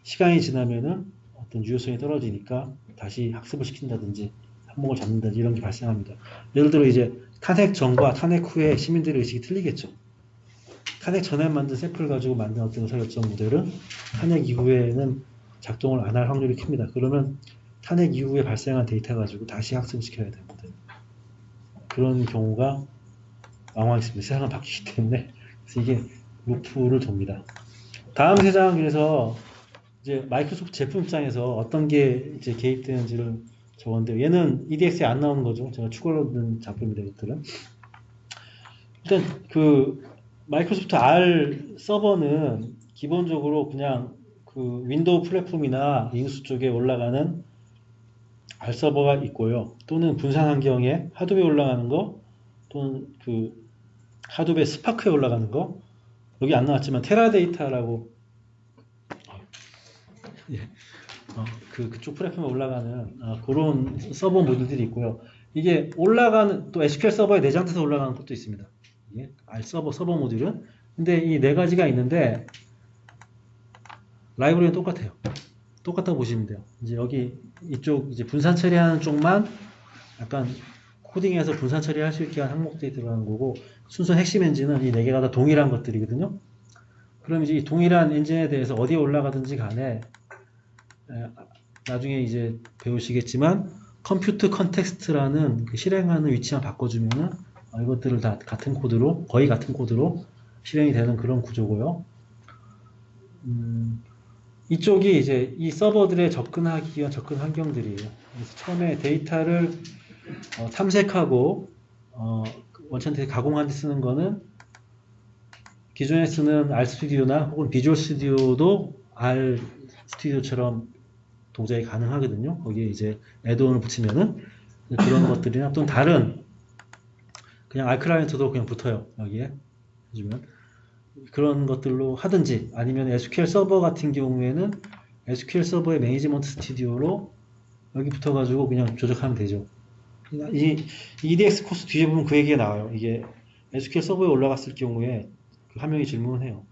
A: 시간이 지나면은 어떤 유효성이 떨어지니까 다시 학습을 시킨다든지 한몫을 잡는다든지 이런 게 발생합니다. 예를 들어 이제 탄핵 전과 탄핵 후에 시민들의 의식이 틀리겠죠. 탄핵 전에 만든 샘플 가지고 만든 어떤 의사결정 모델은 탄핵 이후에는 작동을 안 할 확률이 큽니다. 그러면 탄핵 이후에 발생한 데이터 가지고 다시 학습시켜야 됩니다. 그런 경우가 왕왕있습니다. 세상은 바뀌기 때문에. 그래서 이게 루프를 돕니다. 다음 세 장, 그래서 이제 마이크로소프트 제품 입장에서 어떤 게 이제 개입되는지를 적었는데, 얘는 EDX에 안 나오는 거죠. 제가 추가로 넣은 작품입니다, 이것들은. 일단 그 마이크로소프트 R 서버는 기본적으로 그냥 그 윈도우 플랫폼이나 링스 쪽에 올라가는 R 서버가 있고요. 또는 분산 환경에 하드웨어 올라가는 거, 또는 그 하드웨어 스파크에 올라가는 거, 여기 안 나왔지만 테라데이터라고 예, 그쪽 플랫폼에 올라가는 그런 서버 모듈들이 있고요. 이게 올라가는 또 SQL 서버에 내장돼서 올라가는 것도 있습니다. 이게 R 서버 모듈은. 근데 이 네 가지가 있는데 라이브러리는 똑같아요. 똑같다고 보시면 돼요. 이제 여기 이쪽 이제 분산 처리하는 쪽만 약간 코딩해서 분산 처리할 수 있게 한 항목들이 들어가는 거고, 순수 핵심 엔진은 이 네 개가 다 동일한 것들이거든요. 그럼 이제 이 동일한 엔진에 대해서 어디에 올라가든지 간에 나중에 이제 배우시겠지만 컴퓨트 컨텍스트라는 그 실행하는 위치만 바꿔주면은 이것들을 다 같은 코드로, 거의 같은 코드로 실행이 되는 그런 구조고요. 이쪽이 이제 이 서버들에 접근하기 위한 접근 환경들이에요. 그래서 처음에 데이터를 탐색하고 원천태 가공한 데 쓰는 거는 기존에 쓰는 R 스튜디오나 혹은 비주얼 스튜디오도 R 스튜디오처럼 동작이 가능하거든요. 거기에 이제 애드온을 붙이면은 그런 것들이나 또는 다른 그냥 R 클라이언트도 그냥 붙어요. 여기에 해주면 그런 것들로 하든지, 아니면 SQL 서버 같은 경우에는 SQL 서버의 매니지먼트 스튜디오로 여기 붙어가지고 그냥 조작하면 되죠. 이 EDX 코스 뒤에 보면 그 얘기가 나와요. 이게 SQL 서버에 올라갔을 경우에 그 한 명이 질문을 해요.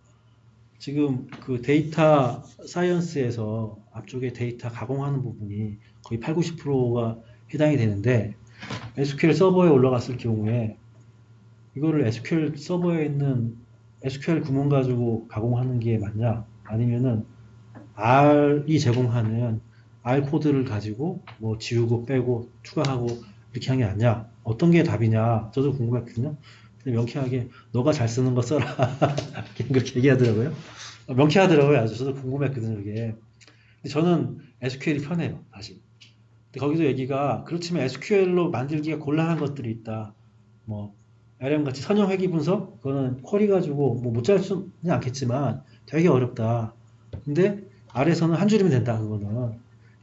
A: 지금 그 데이터 사이언스에서 앞쪽에 데이터 가공하는 부분이 거의 8, 90%가 해당이 되는데 SQL 서버에 올라갔을 경우에 이거를 SQL 서버에 있는 SQL 구문 가지고 가공하는 게 맞냐? 아니면은 R이 제공하는 R 코드를 가지고 뭐 지우고 빼고 추가하고 이렇게 하는 게 낫냐? 어떤 게 답이냐? 저도 궁금했거든요. 근데 명쾌하게 너가 잘 쓰는 거 써라. 그렇게 얘기하더라고요. 명쾌하더라고요. 아주 저도 궁금했거든요, 이게. 근데 저는 SQL이 편해요, 사실. 근데 거기서 얘기가 그렇지만 SQL로 만들기가 곤란한 것들이 있다. 뭐 RM 같이 선형 회귀 분석 그거는 쿼리 가지고 뭐 못잘 수는 않겠지만 되게 어렵다. 근데 R에서는 한 줄이면 된다. 그거는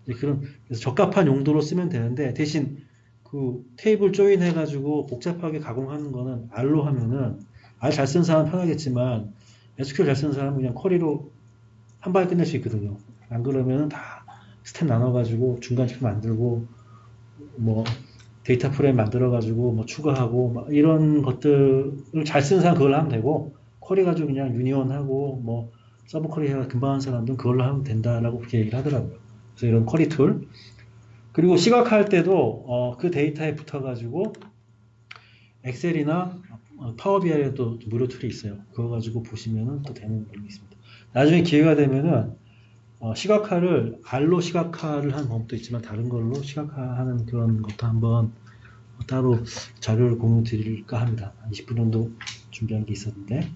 A: 이제 그런 그래서 적합한 용도로 쓰면 되는데 대신 그 테이블 조인 해가지고 복잡하게 가공하는 거는 R로 하면은 R 잘 쓰는 사람은 편하겠지만 SQL 잘 쓰는 사람은 그냥 쿼리로 한 방에 끝낼 수 있거든요. 안 그러면은 다 스텝 나눠가지고 중간 지표 만들고 뭐 데이터 프레임 만들어가지고 뭐 추가하고 막 이런 것들을 잘 쓰는 사람 그걸로 하면 되고 쿼리 가지고 그냥 유니온하고 뭐 서브 쿼리 해가 금방 하는 사람들은 그걸로 하면 된다라고 그렇게 얘기를 하더라고요. 그래서 이런 쿼리 툴 그리고 시각화할 때도 그 데이터에 붙어가지고 엑셀이나 파워 BI에도 무료 툴이 있어요. 그거 가지고 보시면은 또 되는 게 있습니다. 나중에 기회가 되면은 시각화를 R로 시각화를 하는 방법도 있지만 다른 걸로 시각화하는 그런 것도 한번 따로 자료를 공유 드릴까 합니다. 한 20분 정도 준비한 게 있었는데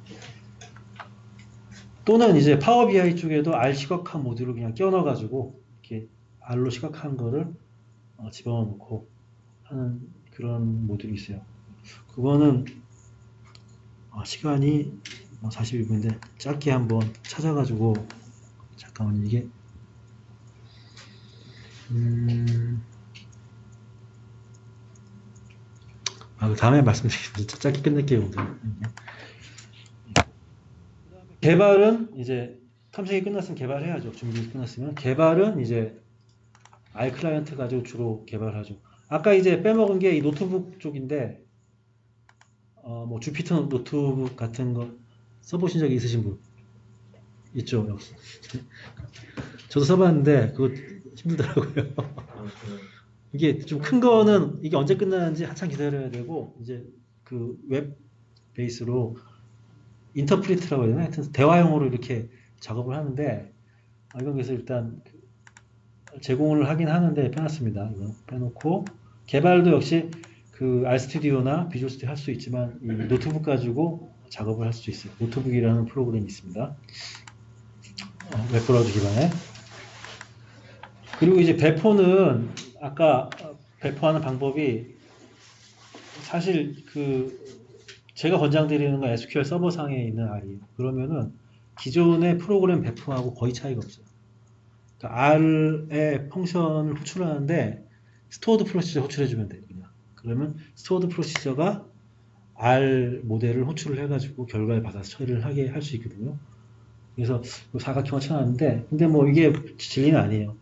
A: 또는 이제 파워 BI 쪽에도 R 시각화 모듈을 그냥 끼워 넣어 가지고 이렇게 R로 시각화한 거를 집어넣어 놓고 하는 그런 모듈이 있어요. 그거는 시간이 41분인데 짧게 한번 찾아가지고 잠깐만 이게 그 다음에 말씀드리겠습니다. 짧게 끝낼게요. 오늘. 개발은 이제 탐색이 끝났으면 개발해야죠. 준비 끝났으면 개발은 이제 R 클라이언트 가지고 주로 개발하죠. 아까 이제 빼먹은 게 이 노트북 쪽인데 뭐 주피터 노트북 같은 거 써보신 적 있으신 분 있죠? 역시. 저도 써봤는데 그거 힘들더라고요. 이게 좀 큰 거는 이게 언제 끝나는지 한참 기다려야 되고 이제 그 웹 베이스로 인터프리트라고 해야 되나? 하여튼 대화용으로 이렇게 작업을 하는데 이건 그래서 일단 제공을 하긴 하는데 빼놨습니다. 이거 빼놓고 개발도 역시 그 RStudi오나 비주얼 스튜디오 할 수 있지만 이 노트북 가지고 작업을 할 수 있어요. 노트북이라는 프로그램이 있습니다. 웹브라우저 기반에. 그리고 이제 배포는 아까 배포하는 방법이 사실 그 제가 권장드리는 건 SQL 서버상에 있는 R이에요. 그러면은 기존의 프로그램 배포하고 거의 차이가 없어요. 그러니까 R의 펑션을 호출하는데 스토어드 프로시저 호출해주면 돼요. 그냥. 그러면 스토어드 프로시저가 R 모델을 호출을 해가지고 결과를 받아서 처리를 하게 할 수 있거든요. 그래서 사각형을 쳐놨는데 근데 뭐 이게 진리는 아니에요.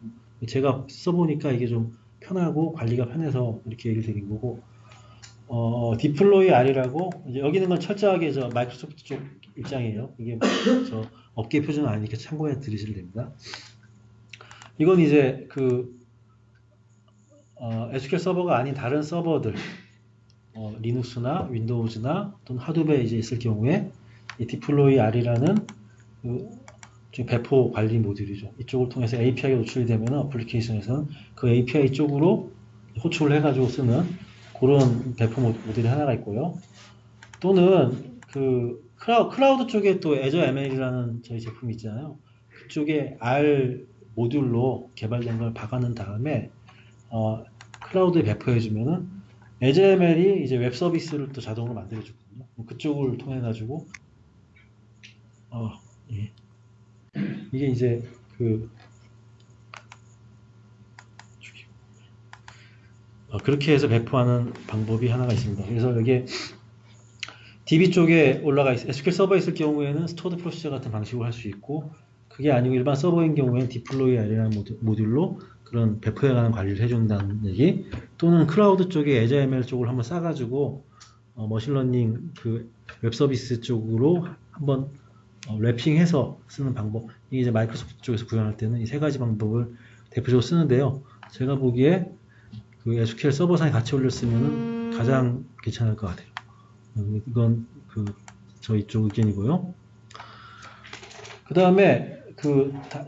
A: 제가 써보니까 이게 좀 편하고 관리가 편해서 이렇게 얘기를 드린 거고 디플로이 R이라고 이제 여기는 건 철저하게 저 마이크로소프트 쪽 입장이에요. 이게 저 업계 표준은 아니니까 참고해 드리시면 됩니다. 이건 이제 그 SQL 서버가 아닌 다른 서버들 리눅스나 윈도우즈나 또는 하드웨어에 이제 있을 경우에 이 디플로이 R이라는 그 배포 관리 모듈이죠. 이쪽을 통해서 API가 노출이 되면 어플리케이션에서는 그 API 쪽으로 호출을 해가지고 쓰는 그런 배포 모듈이 하나가 있고요. 또는 그 클라우드 쪽에 또 애저 ML이라는 저희 제품이 있잖아요. 그쪽에 R 모듈로 개발된 걸 박아놓은 다음에 클라우드에 배포해주면은 애저 ML이 이제 웹 서비스를 또 자동으로 만들어주거든요. 그쪽을 통해 가지고 예. 이게 이제 그렇게 해서 배포하는 방법이 하나가 있습니다. 그래서 이게 DB 쪽에 올라가 있어요. SQL 서버에 있을 경우에는 스토어드 프로시저 같은 방식으로 할 수 있고 그게 아니고 일반 서버인 경우에는 디플로이 R이라는 모듈로 그런 배포해가는 관리를 해준다는 얘기 또는 클라우드 쪽에 애저 ML 쪽을 한번 싸가지고 머신러닝 그 웹 서비스 쪽으로 한번 랩핑해서 쓰는 방법 이게 이제 마이크로소프트 쪽에서 구현할 때는 이 세 가지 방법을 대표적으로 쓰는데요. 제가 보기에 그 SQL 서버상에 같이 올렸으면 가장 괜찮을 것 같아요. 이건 저희 쪽 의견이고요. 그 다음에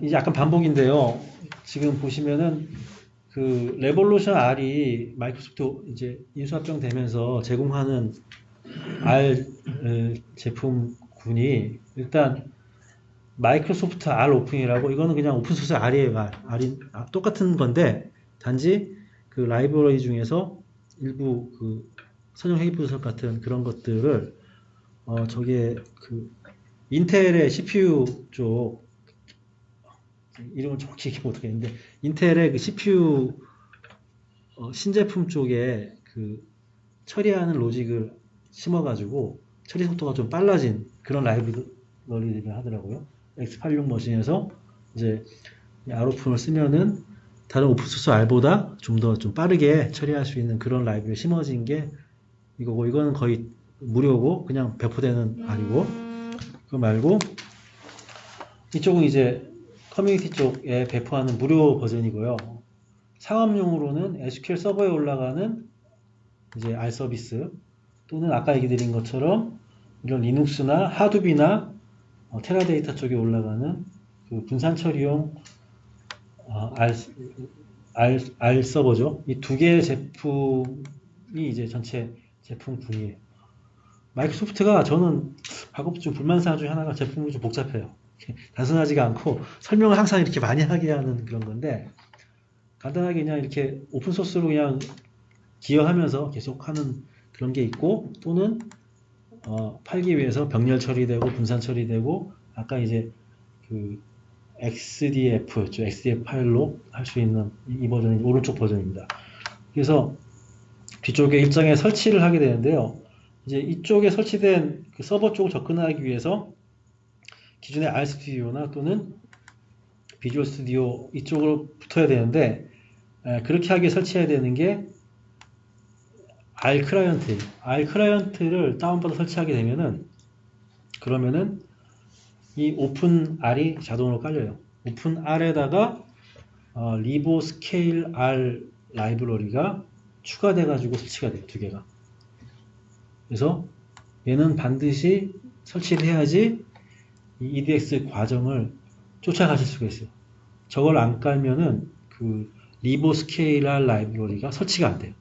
A: 이제 약간 반복인데요. 지금 보시면은 레볼루션 R이 마이크로소프트 이제 인수합병 되면서 제공하는 R 제품군이 일단 마이크로소프트 R 오픈이라고 이거는 그냥 오픈소스 R이에요. 똑같은 건데 단지 그 라이브러리 중에서 일부 선형 회귀 분석 같은 그런 것들을 저게 인텔의 CPU 쪽 이름을 정확히 기억 못하겠는데 인텔의 그 CPU 신제품 쪽에 처리하는 로직을 심어가지고 처리 속도가 좀 빨라진 그런 라이브러리를 하더라고요. X86 머신에서 이제 R오픈을 쓰면은 다른 오픈소스 R보다 좀 더 좀 빠르게 처리할 수 있는 그런 라이브러리 심어진 게 이거고 이거는 거의 무료고 그냥 배포되는 R이고 그거 말고 이쪽은 이제 커뮤니티 쪽에 배포하는 무료 버전이고요. 상업용으로는 SQL 서버에 올라가는 이제 R 서비스 또는 아까 얘기 드린 것처럼 이런 리눅스나 하두비나 테라데이터 쪽에 올라가는 분산 처리용 R 서버죠. 이 두 개의 제품이 이제 전체 제품군이에요. 마이크로소프트가 저는 작업 중 불만사항 중에 하나가 제품이 좀 복잡해요. 단순하지가 않고 설명을 항상 이렇게 많이 하게 하는 그런 건데 간단하게 그냥 이렇게 오픈소스로 그냥 기여하면서 계속 하는 그런 게 있고 또는 팔기 위해서 병렬 처리되고 분산 처리되고 아까 이제 XDF였죠. XDF 파일로 할 수 있는 이 버전이 오른쪽 버전입니다. 그래서 뒤쪽에 일정에 설치를 하게 되는데요. 이제 이쪽에 설치된 그 서버 쪽을 접근하기 위해서 기존의 RStudi오나 또는 비주얼 스튜디오 이쪽으로 붙어야 되는데 그렇게 하기에 설치해야 되는 게 R 클라이언트예요. R 클라이언트를 다운받아 설치하게 되면은 그러면은 이 오픈 R이 자동으로 깔려요. 오픈 R에다가 리보 스케일 R 라이브러리가 추가돼 가지고 설치가 돼요. 두 개가. 그래서 얘는 반드시 설치를 해야지 이 EDX 과정을 쫓아가실 수가 있어요. 저걸 안 깔면은 그 리보 스케일 R 라이브러리가 설치가 안 돼요.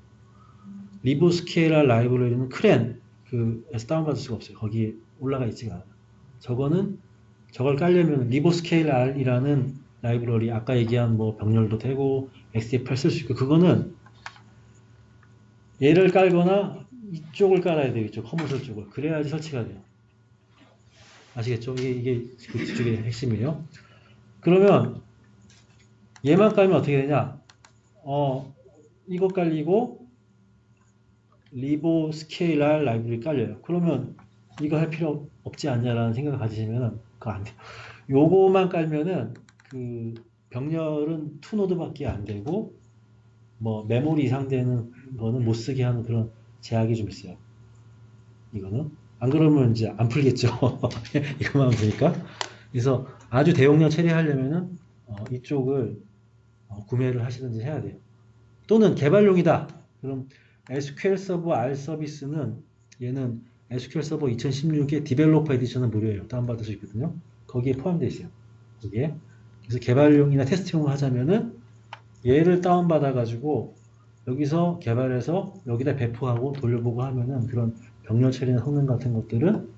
A: 리보 스케일 R 라이브러리는 크랜 그에서 다운받을 수가 없어요. 거기에 올라가 있지가 않아요. 저걸 깔려면 리보 스케일 R이라는 라이브러리 아까 얘기한 뭐 병렬도 되고 XDF8 쓸 수 있고 그거는 얘를 깔거나 이쪽을 깔아야 돼요. 이쪽 커머셜 쪽을. 그래야지 설치가 돼요. 아시겠죠? 이게 그 뒤쪽의 핵심이에요. 그러면 얘만 깔면 어떻게 되냐? 이거 깔리고 리보 스케일 R 라이브러리 깔려요. 그러면 이거 할 필요 없지 않냐라는 생각을 가지시면 그거 안 돼요. 요거만 깔면은 그 병렬은 2노드밖에 안 되고 뭐 메모리 이상 되는 거는 못 쓰게 하는 그런 제약이 좀 있어요. 이거는 안 그러면 이제 안 풀겠죠. 이것만 보니까. 그래서 아주 대용량 처리하려면은 이쪽을 구매를 하시든지 해야 돼요. 또는 개발용이다. 그럼 SQL 서버 R 서비스는 얘는 SQL 서버 2016의 디벨로퍼 에디션은 무료예요. 다운받을 수 있거든요. 거기에 포함되어 있어요. 거기에. 그래서 개발용이나 테스트용을 하자면은 얘를 다운받아 가지고 여기서 개발해서 여기다 배포하고 돌려보고 하면은 그런 병렬 처리나 성능 같은 것들은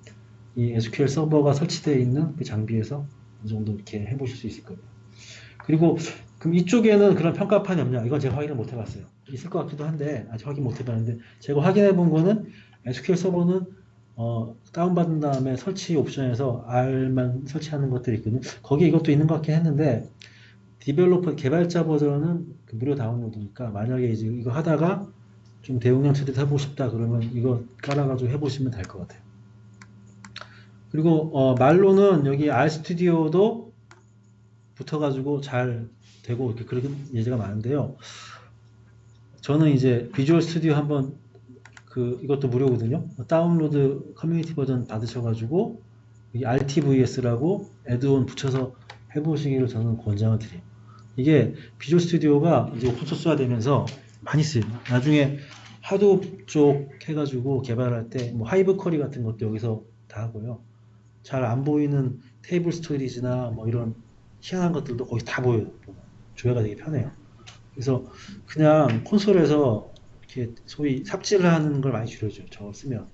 A: 이 SQL 서버가 설치되어 있는 그 장비에서 어느 정도 이렇게 해보실 수 있을 거예요. 그리고 그럼 이쪽에는 그런 평가판이 없냐? 이건 제가 확인을 못 해봤어요. 있을 것 같기도 한데 아직 확인 못 해봤는데 제가 확인해 본 거는 SQL 서버는 다운받은 다음에 설치 옵션에서 R만 설치하는 것들이 있거든요. 거기에 이것도 있는 것 같긴 했는데 디벨로퍼 개발자 버전은 그 무료 다운로드니까 만약에 이제 이거 하다가 좀 대용량 처리를 해보고 싶다 그러면 이거 깔아가지고 해보시면 될 것 같아요. 그리고 말로는 여기 RStudi오도 붙어가지고 잘 되고 이렇게 그런 예제가 많은데요. 저는 이제 비주얼 스튜디오 한번 이것도 무료거든요. 다운로드 커뮤니티 버전 받으셔가지고 이 RTVS라고 애드온 붙여서 해보시기를 저는 권장을 드려요. 이게 비주얼 스튜디오가 이제 오픈소스화 되면서 많이 쓰여요. 나중에 하도업 쪽 해가지고 개발할 때 뭐 하이브 쿼리 같은 것도 여기서 다 하고요. 잘 안 보이는 테이블 스토리지나 뭐 이런 희한한 것들도 거기 다 보여요. 조회가 되게 편해요. 그래서 그냥 콘솔에서 이렇게 소위 삽질을 하는 걸 많이 줄여줘요. 저거 쓰면.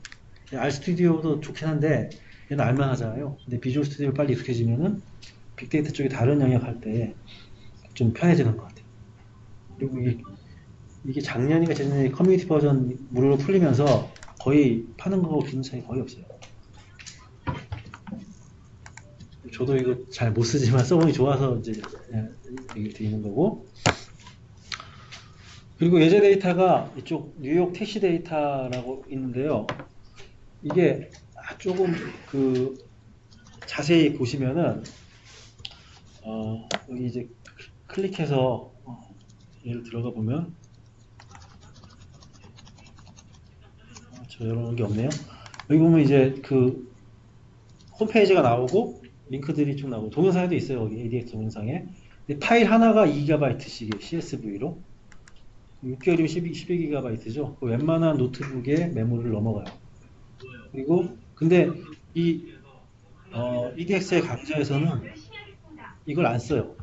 A: RStudi오도 좋긴 한데 얘는 알만 하잖아요. 근데 비주얼 스튜디오 빨리 익숙해지면은 빅데이터 쪽에 다른 영역 할 때 좀 편해지는 것 같아요. 그리고 이게 작년인가 재작년에 커뮤니티 버전 무료로 풀리면서 거의 파는 거하고 기능 차이 거의 없어요. 저도 이거 잘 못 쓰지만 써보기 좋아서 이제 얘기 드리는 거고. 그리고 예제 데이터가 이쪽 뉴욕 택시 데이터라고 있는데요. 이게 조금 자세히 보시면은 여기 이제 클릭해서 얘를 들어가 보면 저 이런 게 없네요. 여기 보면 이제 홈페이지가 나오고 링크들이 쭉 나오고 동영상에도 있어요. 여기 ADX 동영상에. 근데 파일 하나가 2GB씩이에요. CSV로. 6개월이면 12GB죠. 웬만한 노트북에 메모리를 넘어가요. 그리고 근데 이 EDX의 강좌에서는 이걸 안 써요.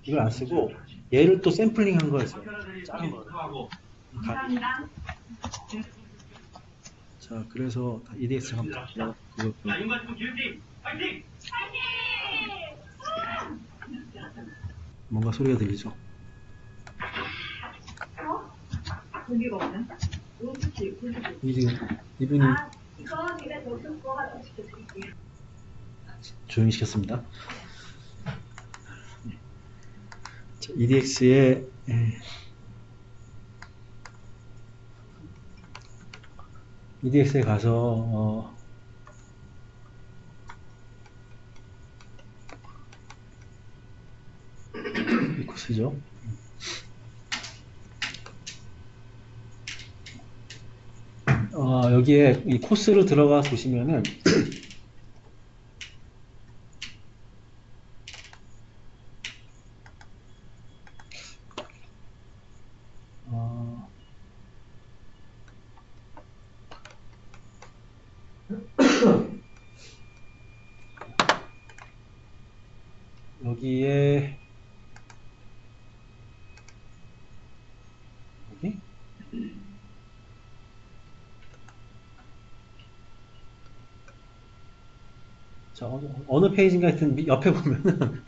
A: 이걸 안 쓰고 얘를 또 샘플링 한 거였어요. 작은 거. 자, 그래서 EDX 한번 볼게요. 뭔가 소리가 들리죠? 이분이 조용히 시켰습니다. EDX의 EDX에 가서 이 코스죠. 여기에 이 코스로 들어가 보시면은 어, 여기에 여기 자, 어느 페이지인가 하여튼 옆에 보면은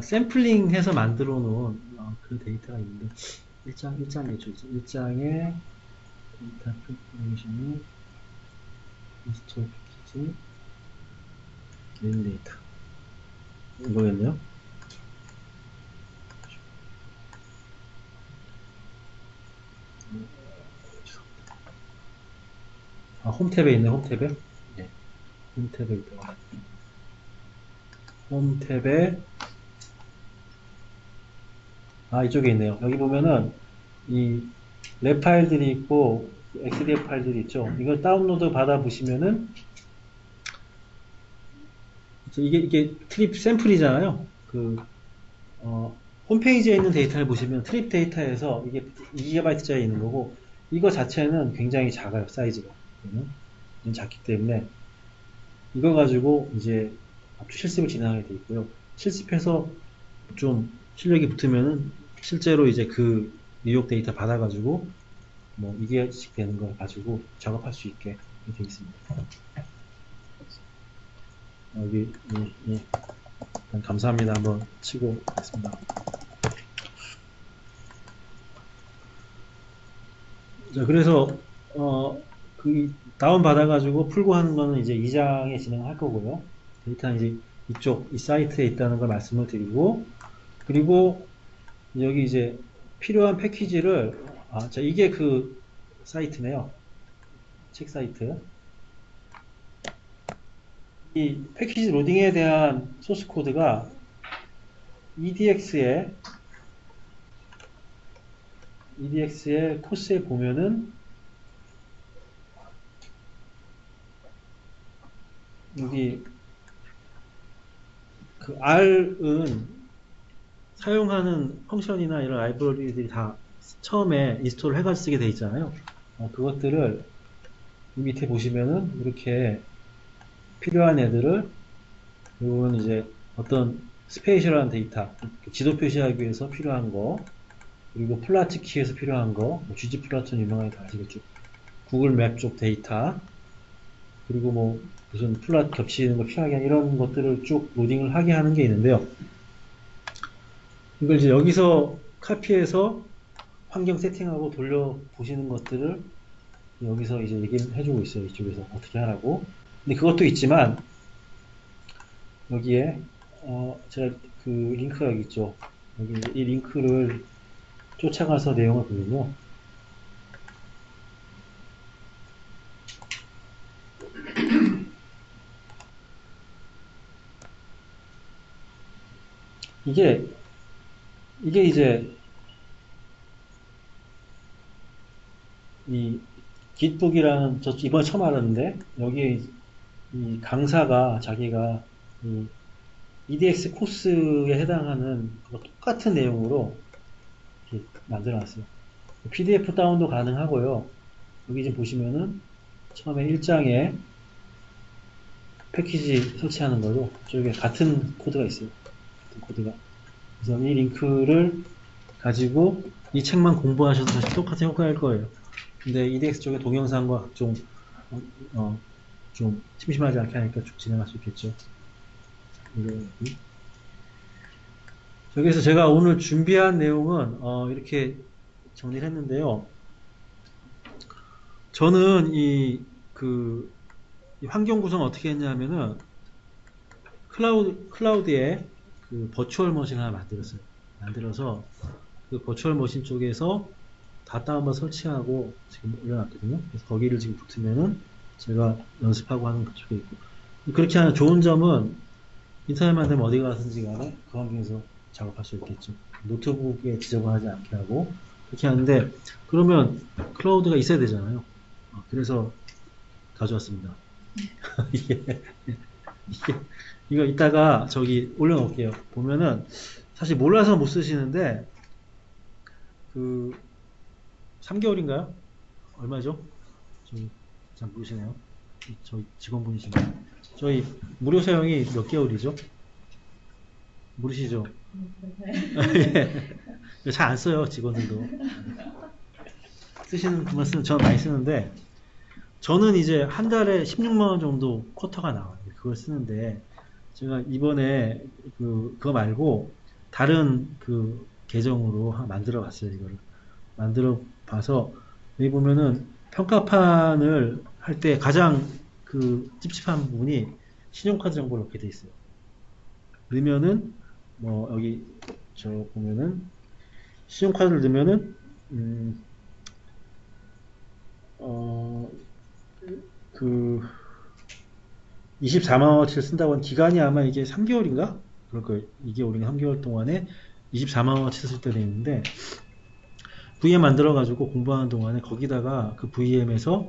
A: 샘플링 해서 만들어 놓은 그 데이터가 있는데 1장 몇 초 있죠? 1장에 데이터 프리퍼레이션이 인스톨 패키지 메인 데이터 이거였네요. 홈 탭에 있네. 홈 탭에. 네. 홈 탭에 있다. 홈 탭에 이쪽에 있네요. 여기 보면은 이 랩 파일들이 있고 XDF 파일들이 있죠. 이걸 다운로드 받아 보시면은 이게 트립 샘플이잖아요. 홈페이지에 있는 데이터를 보시면 트립 데이터에서 이게 2GB짜리 있는 거고 이거 자체는 굉장히 작아요. 사이즈가 좀 작기 때문에 이거 가지고 이제 실습을 진행하게 돼 있고요. 실습해서 좀 실력이 붙으면은 실제로 이제 그 뉴욕 데이터 받아가지고 뭐 2개씩 되는 걸 가지고 작업할 수 있게 되어 있습니다. 여기 일단 감사합니다. 한번 치고 가겠습니다. 자, 그래서 그 다운 받아가지고 풀고 하는 거는 이제 2장에 진행할 거고요. 데이터는 이제 이 사이트에 있다는 걸 말씀을 드리고 그리고 여기 이제 필요한 패키지를 자, 이게 그 사이트네요. 책 사이트. 이 패키지 로딩에 대한 소스 코드가 EDX의 코스에 보면은 여기 그 R은 사용하는 펑션이나 이런 라이브러리들이 다 처음에 인스톨을 해가지고 쓰게 돼 있잖아요. 그것들을 이 밑에 보시면은 이렇게 필요한 애들을 이거는 이제 어떤 스페이셜한 데이터 지도 표시하기 위해서 필요한 거 그리고 플라트 키에서 필요한 거 GG 플라트는 유명하게 다 아시겠죠. 구글 맵 쪽 데이터 그리고 뭐 무슨 플라트 겹치는 거 필요하게 하는 이런 것들을 쭉 로딩을 하게 하는 게 있는데요. 이걸 이제 여기서 카피해서 환경 세팅하고 돌려 보시는 것들을 여기서 이제 얘기를 해주고 있어요. 이쪽에서 어떻게 하라고. 근데 그것도 있지만 여기에 제가 그 링크가 여기 있죠. 여기 이제 이 링크를 쫓아가서 내용을 보면요. 이게 이제 이 깃북이라는 저 이번에 처음 알았는데 여기에 이 강사가 자기가 이 EDX 코스에 해당하는 똑같은 내용으로 이렇게 만들어놨어요. PDF 다운도 가능하고요. 여기 지금 보시면은 처음에 1장에 패키지 설치하는 거로 저기 같은 코드가 있어요. 같은 코드가. 그래서 이 링크를 가지고 이 책만 공부하셔도 다시 똑같은 효과일 거예요. 근데 EDX 쪽에 동영상과 각종 좀 심심하지 않게 하니까 쭉 진행할 수 있겠죠. 여기서 제가 오늘 준비한 내용은 이렇게 정리를 했는데요. 저는 이 환경 구성 어떻게 했냐면은 클라우드에 그 버추얼 머신 하나 만들었어요. 만들어서 그 버추얼 머신 쪽에서 다 다운받아 설치하고 지금 올려놨거든요. 그래서 거기를 지금 붙으면은 제가 연습하고 하는 그쪽에 있고. 그렇게 하는 좋은 점은 인터넷만 되면 어디 가든지 간에 그 환경에서 작업할 수 있겠죠. 노트북에 지정을 하지 않게 하고 그렇게 하는데 그러면 클라우드가 있어야 되잖아요. 그래서 가져왔습니다. 이게, 이게 이거 이따가 저기 올려놓을게요. 보면은 사실 몰라서 못 쓰시는데 그 3개월인가요? 얼마죠? 저희 잘 모르시네요. 저희 직원분이신데 저희 무료 사용이 몇 개월이죠? 모르시죠? 예. 잘 안 써요 직원들도. 쓰시는 분만 쓰는 전 많이 쓰는데 저는 이제 한 달에 16만 원 정도 쿼터가 나와요. 그걸 쓰는데 제가 이번에 그거 말고 다른 그 계정으로 하나 만들어 봤어요. 이거를 만들어 봐서 여기 보면은 평가판을 할 때 가장 그 찝찝한 부분이 신용카드 정보를 넣게 돼 있어요. 넣으면은 뭐 여기 저 보면은 신용카드를 넣으면은 어, 그 24만 원어치를 쓴다고 한 기간이 아마 이게 3개월인가? 그럴 거예요. 2개월인가 3개월 동안에 24만 원어치 쓸 때도 있는데 VM 만들어가지고 공부하는 동안에 거기다가 그 VM에서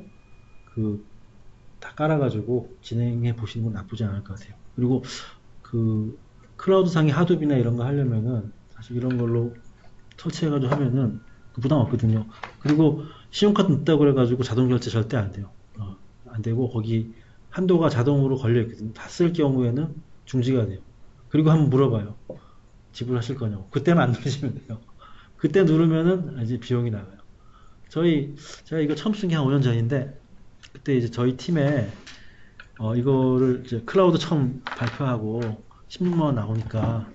A: 그 다 깔아가지고 진행해 보시는 건 나쁘지 않을 것 같아요. 그리고 그 클라우드 상의 하도비나 이런 거 하려면은 사실 이런 걸로 설치해가지고 하면은 부담 없거든요. 그리고 신용카드 넣었다고 그래가지고 자동 결제 절대 안 돼요. 안 되고 거기 한도가 자동으로 걸려 있거든요. 다 쓸 경우에는 중지가 돼요. 그리고 한번 물어봐요. 지불하실 거냐고. 그때만 안 누르시면 돼요. 그때 누르면은 이제 비용이 나가요. 제가 이거 처음 쓴 게 한 5년 전인데 그때 이제 저희 팀에 이거를 이제 클라우드 처음 발표하고 16만 원 나오니까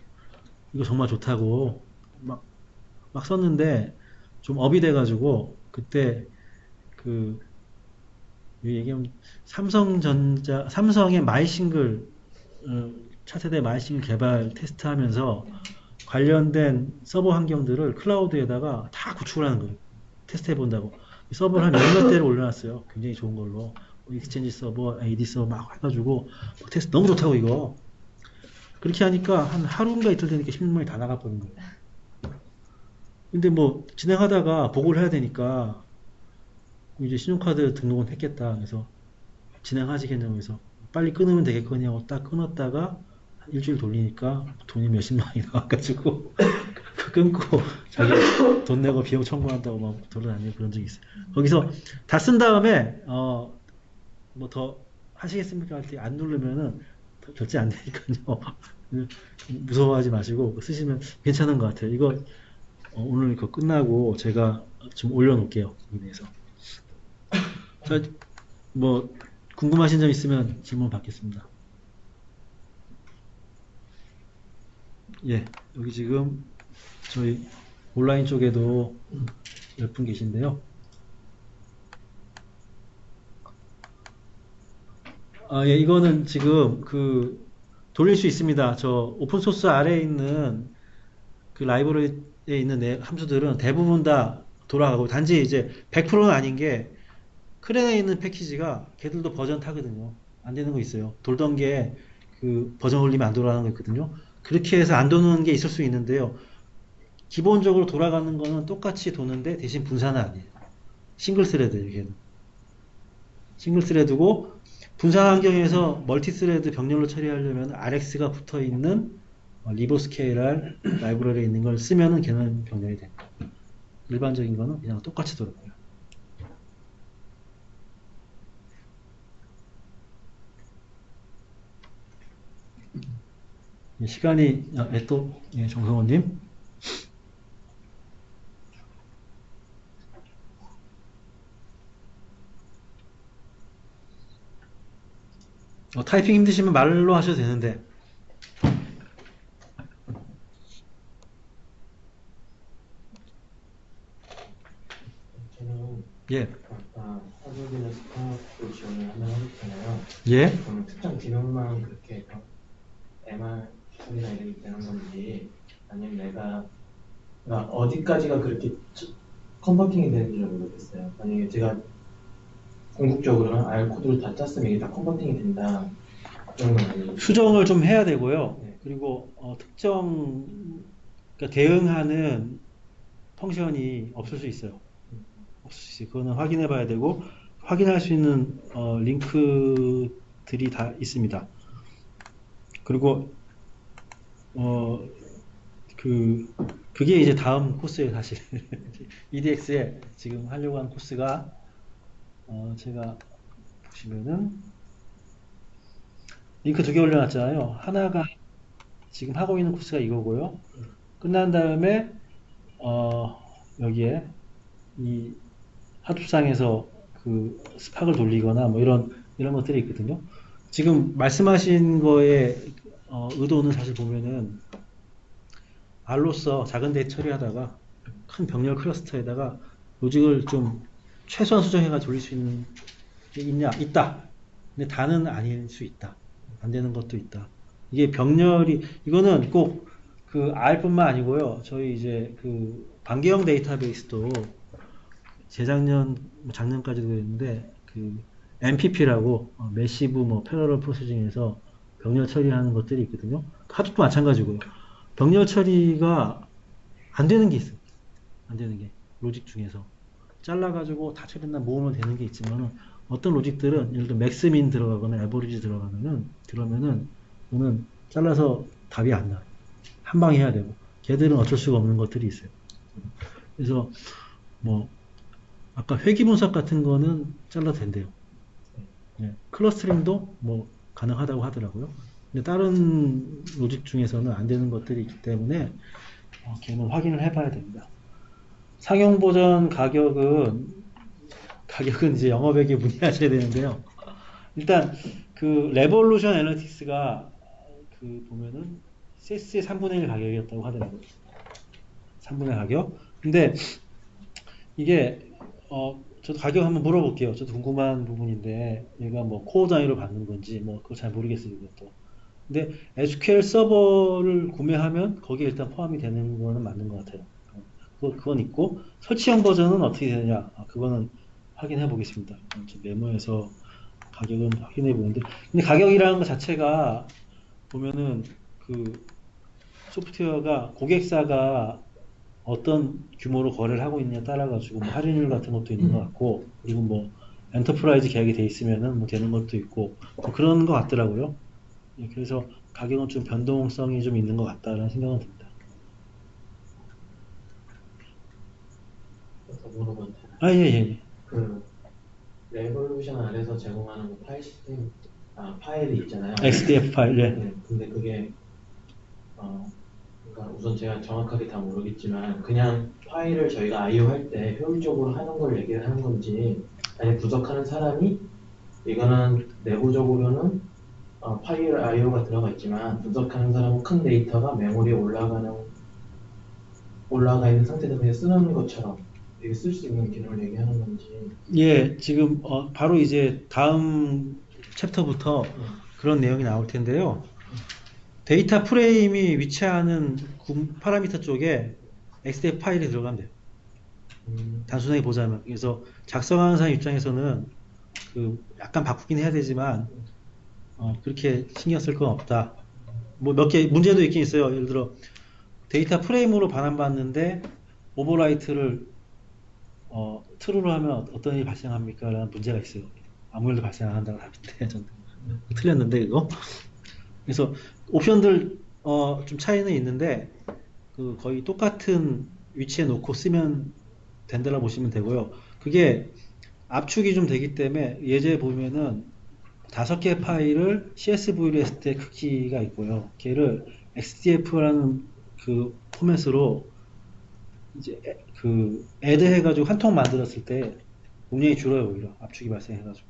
A: 이거 정말 좋다고 막, 막 썼는데 좀 업이 돼가지고 그때 그 얘기하면 삼성의 마이싱글 차세대 마이싱글 개발 테스트하면서 관련된 서버 환경들을 클라우드에다가 다 구축을 하는 거예요. 테스트 해본다고. 서버를 한 몇몇 대를 올려놨어요. 굉장히 좋은 걸로. 익스체인지 서버, AD 서버 막 해가지고 테스트 너무 좋다고 이거. 그렇게 하니까 한 하루인가 이틀 되니까 16만이 다 나가버린 거예요. 근데 뭐 진행하다가 보고를 해야 되니까 이제 신용카드 등록은 했겠다. 그래서 진행하시겠냐고 해서 빨리 끊으면 되겠거니 하고 딱 끊었다가 한 일주일 돌리니까 돈이 몇십만 원이 나와가지고 끊고 자기 돈 내고 비용 청구한다고 막 돌아다니고 그런 적이 있어요. 거기서 다 쓴 다음에 뭐 더 하시겠습니까? 할 때 안 누르면은 결제 안 되니까요. 무서워하지 마시고 쓰시면 괜찮은 것 같아요. 이거 오늘 이거 끝나고 제가 좀 올려놓을게요. 여기 대해서. 자, 뭐 궁금하신 점 있으면 질문 받겠습니다. 예, 여기 지금 저희 온라인 쪽에도 몇 분 계신데요. 예, 이거는 지금 돌릴 수 있습니다. 저 오픈소스 아래에 있는 그 라이브러리에 있는 함수들은 대부분 다 돌아가고 단지 이제 100%는 아닌 게 크렌에 있는 패키지가 걔들도 버전 타거든요. 안 되는 거 있어요. 돌던 게 그 버전 올리면 안 돌아가는 거 있거든요. 그렇게 해서 안 도는 게 있을 수 있는데요. 기본적으로 돌아가는 거는 똑같이 도는데 대신 분산은 아니에요. 싱글 스레드 이게는. 싱글 스레드고 분산 환경에서 멀티 스레드 병렬로 처리하려면 RX가 붙어 있는 리버스케일할 라이브러리에 있는 걸 쓰면은 걔는 병렬이 됩니다. 일반적인 거는 그냥 똑같이 돌아가요. 시간이 또 정성호님 타이핑 힘드시면 말로 하셔도 되는데
B: 저는
A: 예,
B: 아까 하드비나 스타트 지원을 한다고 하셨잖아요.
A: 예,
B: 그러면 특정 기능만 그렇게 MR 처리나 이런 게 되는 건지 아니면 내가 어디까지가 그렇게 컨버팅이 되는지를 모르겠어요. 만약에 제가 궁극적으로는 R 코드를 다 짰으면 이게 다 컨버팅이 된다. 그런 건 아니에요.
A: 수정을 좀 해야 되고요.
B: 네.
A: 그리고 그러니까 대응하는 펑션이 없을 수 있어요. 없을 수 있어요. 그거는 확인해 봐야 되고, 확인할 수 있는 링크들이 다 있습니다. 그리고 그게 이제 다음 코스예요, 사실. EDX에 지금 하려고 하는 코스가 제가 보시면은 링크 2개 올려놨잖아요. 하나가 지금 하고 있는 코스가 이거고요. 끝난 다음에 여기에 이 하둡상에서 그 스팍을 돌리거나 뭐 이런 것들이 있거든요. 지금 말씀하신 거의 의도는 사실 보면은 R로서 작은 데이터 처리하다가 큰 병렬 클러스터에다가 로직을 좀 최소한 수정해가 돌릴 수 있는 게 있냐? 있다. 근데 다는 아닐 수 있다. 안 되는 것도 있다. 이게 이거는 꼭 그 R뿐만 아니고요. 저희 이제 그 반개형 데이터베이스도 재작년, 작년까지도 그랬는데, 그, MPP라고, 매시브 패러럴 프로세싱에서 병렬 처리하는 것들이 있거든요. 하드도 마찬가지고요. 병렬 처리가 안 되는 게 있어요. 안 되는 게. 로직 중에서. 잘라가지고 다 처리나 모으면 되는 게 있지만, 어떤 로직들은, 예를 들어 맥스민 들어가거나 에버리지 들어가면은, 그거는 잘라서 답이 안 나요. 한 방에 해야 되고. 걔들은 어쩔 수가 없는 것들이 있어요. 그래서, 뭐, 아까 회귀 분석 같은 거는 잘라도 된대요. 예, 클러스터링도 뭐 가능하다고 하더라고요. 근데 다른 로직 중에서는 안 되는 것들이 있기 때문에 걔는 확인을 해봐야 됩니다. 상용 버전 가격은 이제 영업에게 문의하셔야 되는데요. 일단 그 레볼루션 애널리틱스가 그 보면은 CS의 3분의 1 가격이었다고 하더라고요. 3분의 1 가격. 근데 이게 저도 가격 한번 물어볼게요. 저도 궁금한 부분인데 얘가 뭐 코어 단위로 받는 건지 뭐 그거 잘 모르겠어요. 이것도. 근데 SQL 서버를 구매하면 거기에 일단 포함이 되는 거는 맞는 것 같아요. 그건 있고 설치형 버전은 어떻게 되느냐? 그거는 확인해 보겠습니다. 저 메모에서 가격은 확인해 보는데 근데 가격이라는 것 자체가 보면은 그 소프트웨어가 고객사가 어떤 규모로 거래를 하고 있느냐에 따라 가지고 뭐 할인율 같은 것도 있는 것 같고 그리고 뭐 엔터프라이즈 계약이 돼 있으면은 뭐 되는 것도 있고 뭐 그런 것 같더라고요. 예, 그래서 가격은 좀 변동성이 좀 있는 것 같다라는 생각은 듭니다.
B: 더 물어봐도 되나요?
A: 아, 예, 예, 예.
B: 그 레볼루션 아래서 제공하는 그 파일 시스템, 파일이 있잖아요.
A: XDF 파일, 예.
B: 네, 근데 그게 그러니까 우선 제가 정확하게 다 모르겠지만 그냥 파일을 저희가 I/O 할 때 효율적으로 하는 걸 얘기를 하는 건지 아니 분석하는 사람이 이거는 내부적으로는 파일 I/O가 들어가 있지만 분석하는 사람은 큰 데이터가 메모리에 올라가 있는 상태에서 그냥 쓰는 것처럼 이게 쓸 수 있는 기능을 얘기하는 건지.
A: 예, 지금 바로 이제 다음 챕터부터 그런 내용이 나올 텐데요. 데이터 프레임이 위치하는 파라미터 쪽에 XDF 파일이 들어가면 돼요. 단순하게 보자면. 그래서 작성하는 사람 입장에서는 그 약간 바꾸긴 해야 되지만 그렇게 신경 쓸 건 없다. 뭐 몇 개 문제도 있긴 있어요. 예를 들어 데이터 프레임으로 반환받는데 오버라이트를 true로 하면 어떤 일이 발생합니까? 라는 문제가 있어요. 아무 일도 발생 안 한다고 답인데 저는 틀렸는데 그거. 그래서 옵션들 좀 차이는 있는데 그 거의 똑같은 위치에 놓고 쓰면 된다고 보시면 되고요. 그게 압축이 좀 되기 때문에 예제 보면은 5개 파일을 CSV로 했을 때 크기가 있고요. 걔를 XDF라는 그 포맷으로 이제 그 애드 해가지고 한 통 만들었을 때 용량이 줄어요. 오히려 압축이 발생해가지고.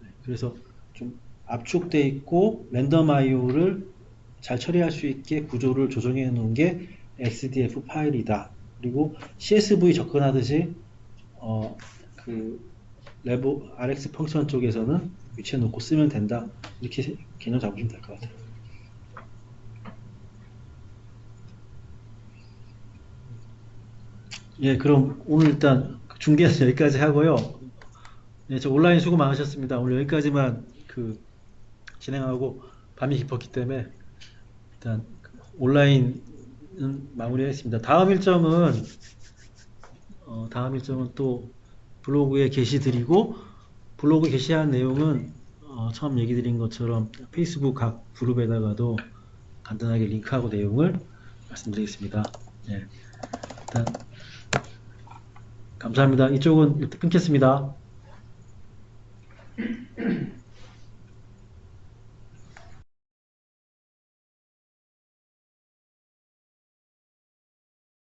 A: 네, 그래서 좀 압축돼 있고 랜덤 IO를 잘 처리할 수 있게 구조를 조정해 놓은 게 XDF 파일이다. 그리고 CSV 접근하듯이 그 RX 펑션 쪽에서는 위치해 놓고 쓰면 된다. 이렇게 개념 잡으시면 될 것 같아요. 예, 그럼 오늘 일단 중계는 여기까지 하고요. 예, 저 온라인 수고 많으셨습니다. 오늘 여기까지만 진행하고 밤이 깊었기 때문에 일단 온라인은 마무리하겠습니다. 다음 일정은 또 블로그에 게시 드리고 블로그 게시한 내용은 처음 얘기 드린 것처럼 페이스북 각 그룹에다가도 간단하게 링크하고 내용을 말씀드리겠습니다. 예, 일단 감사합니다. 이쪽은 일단 끊겠습니다.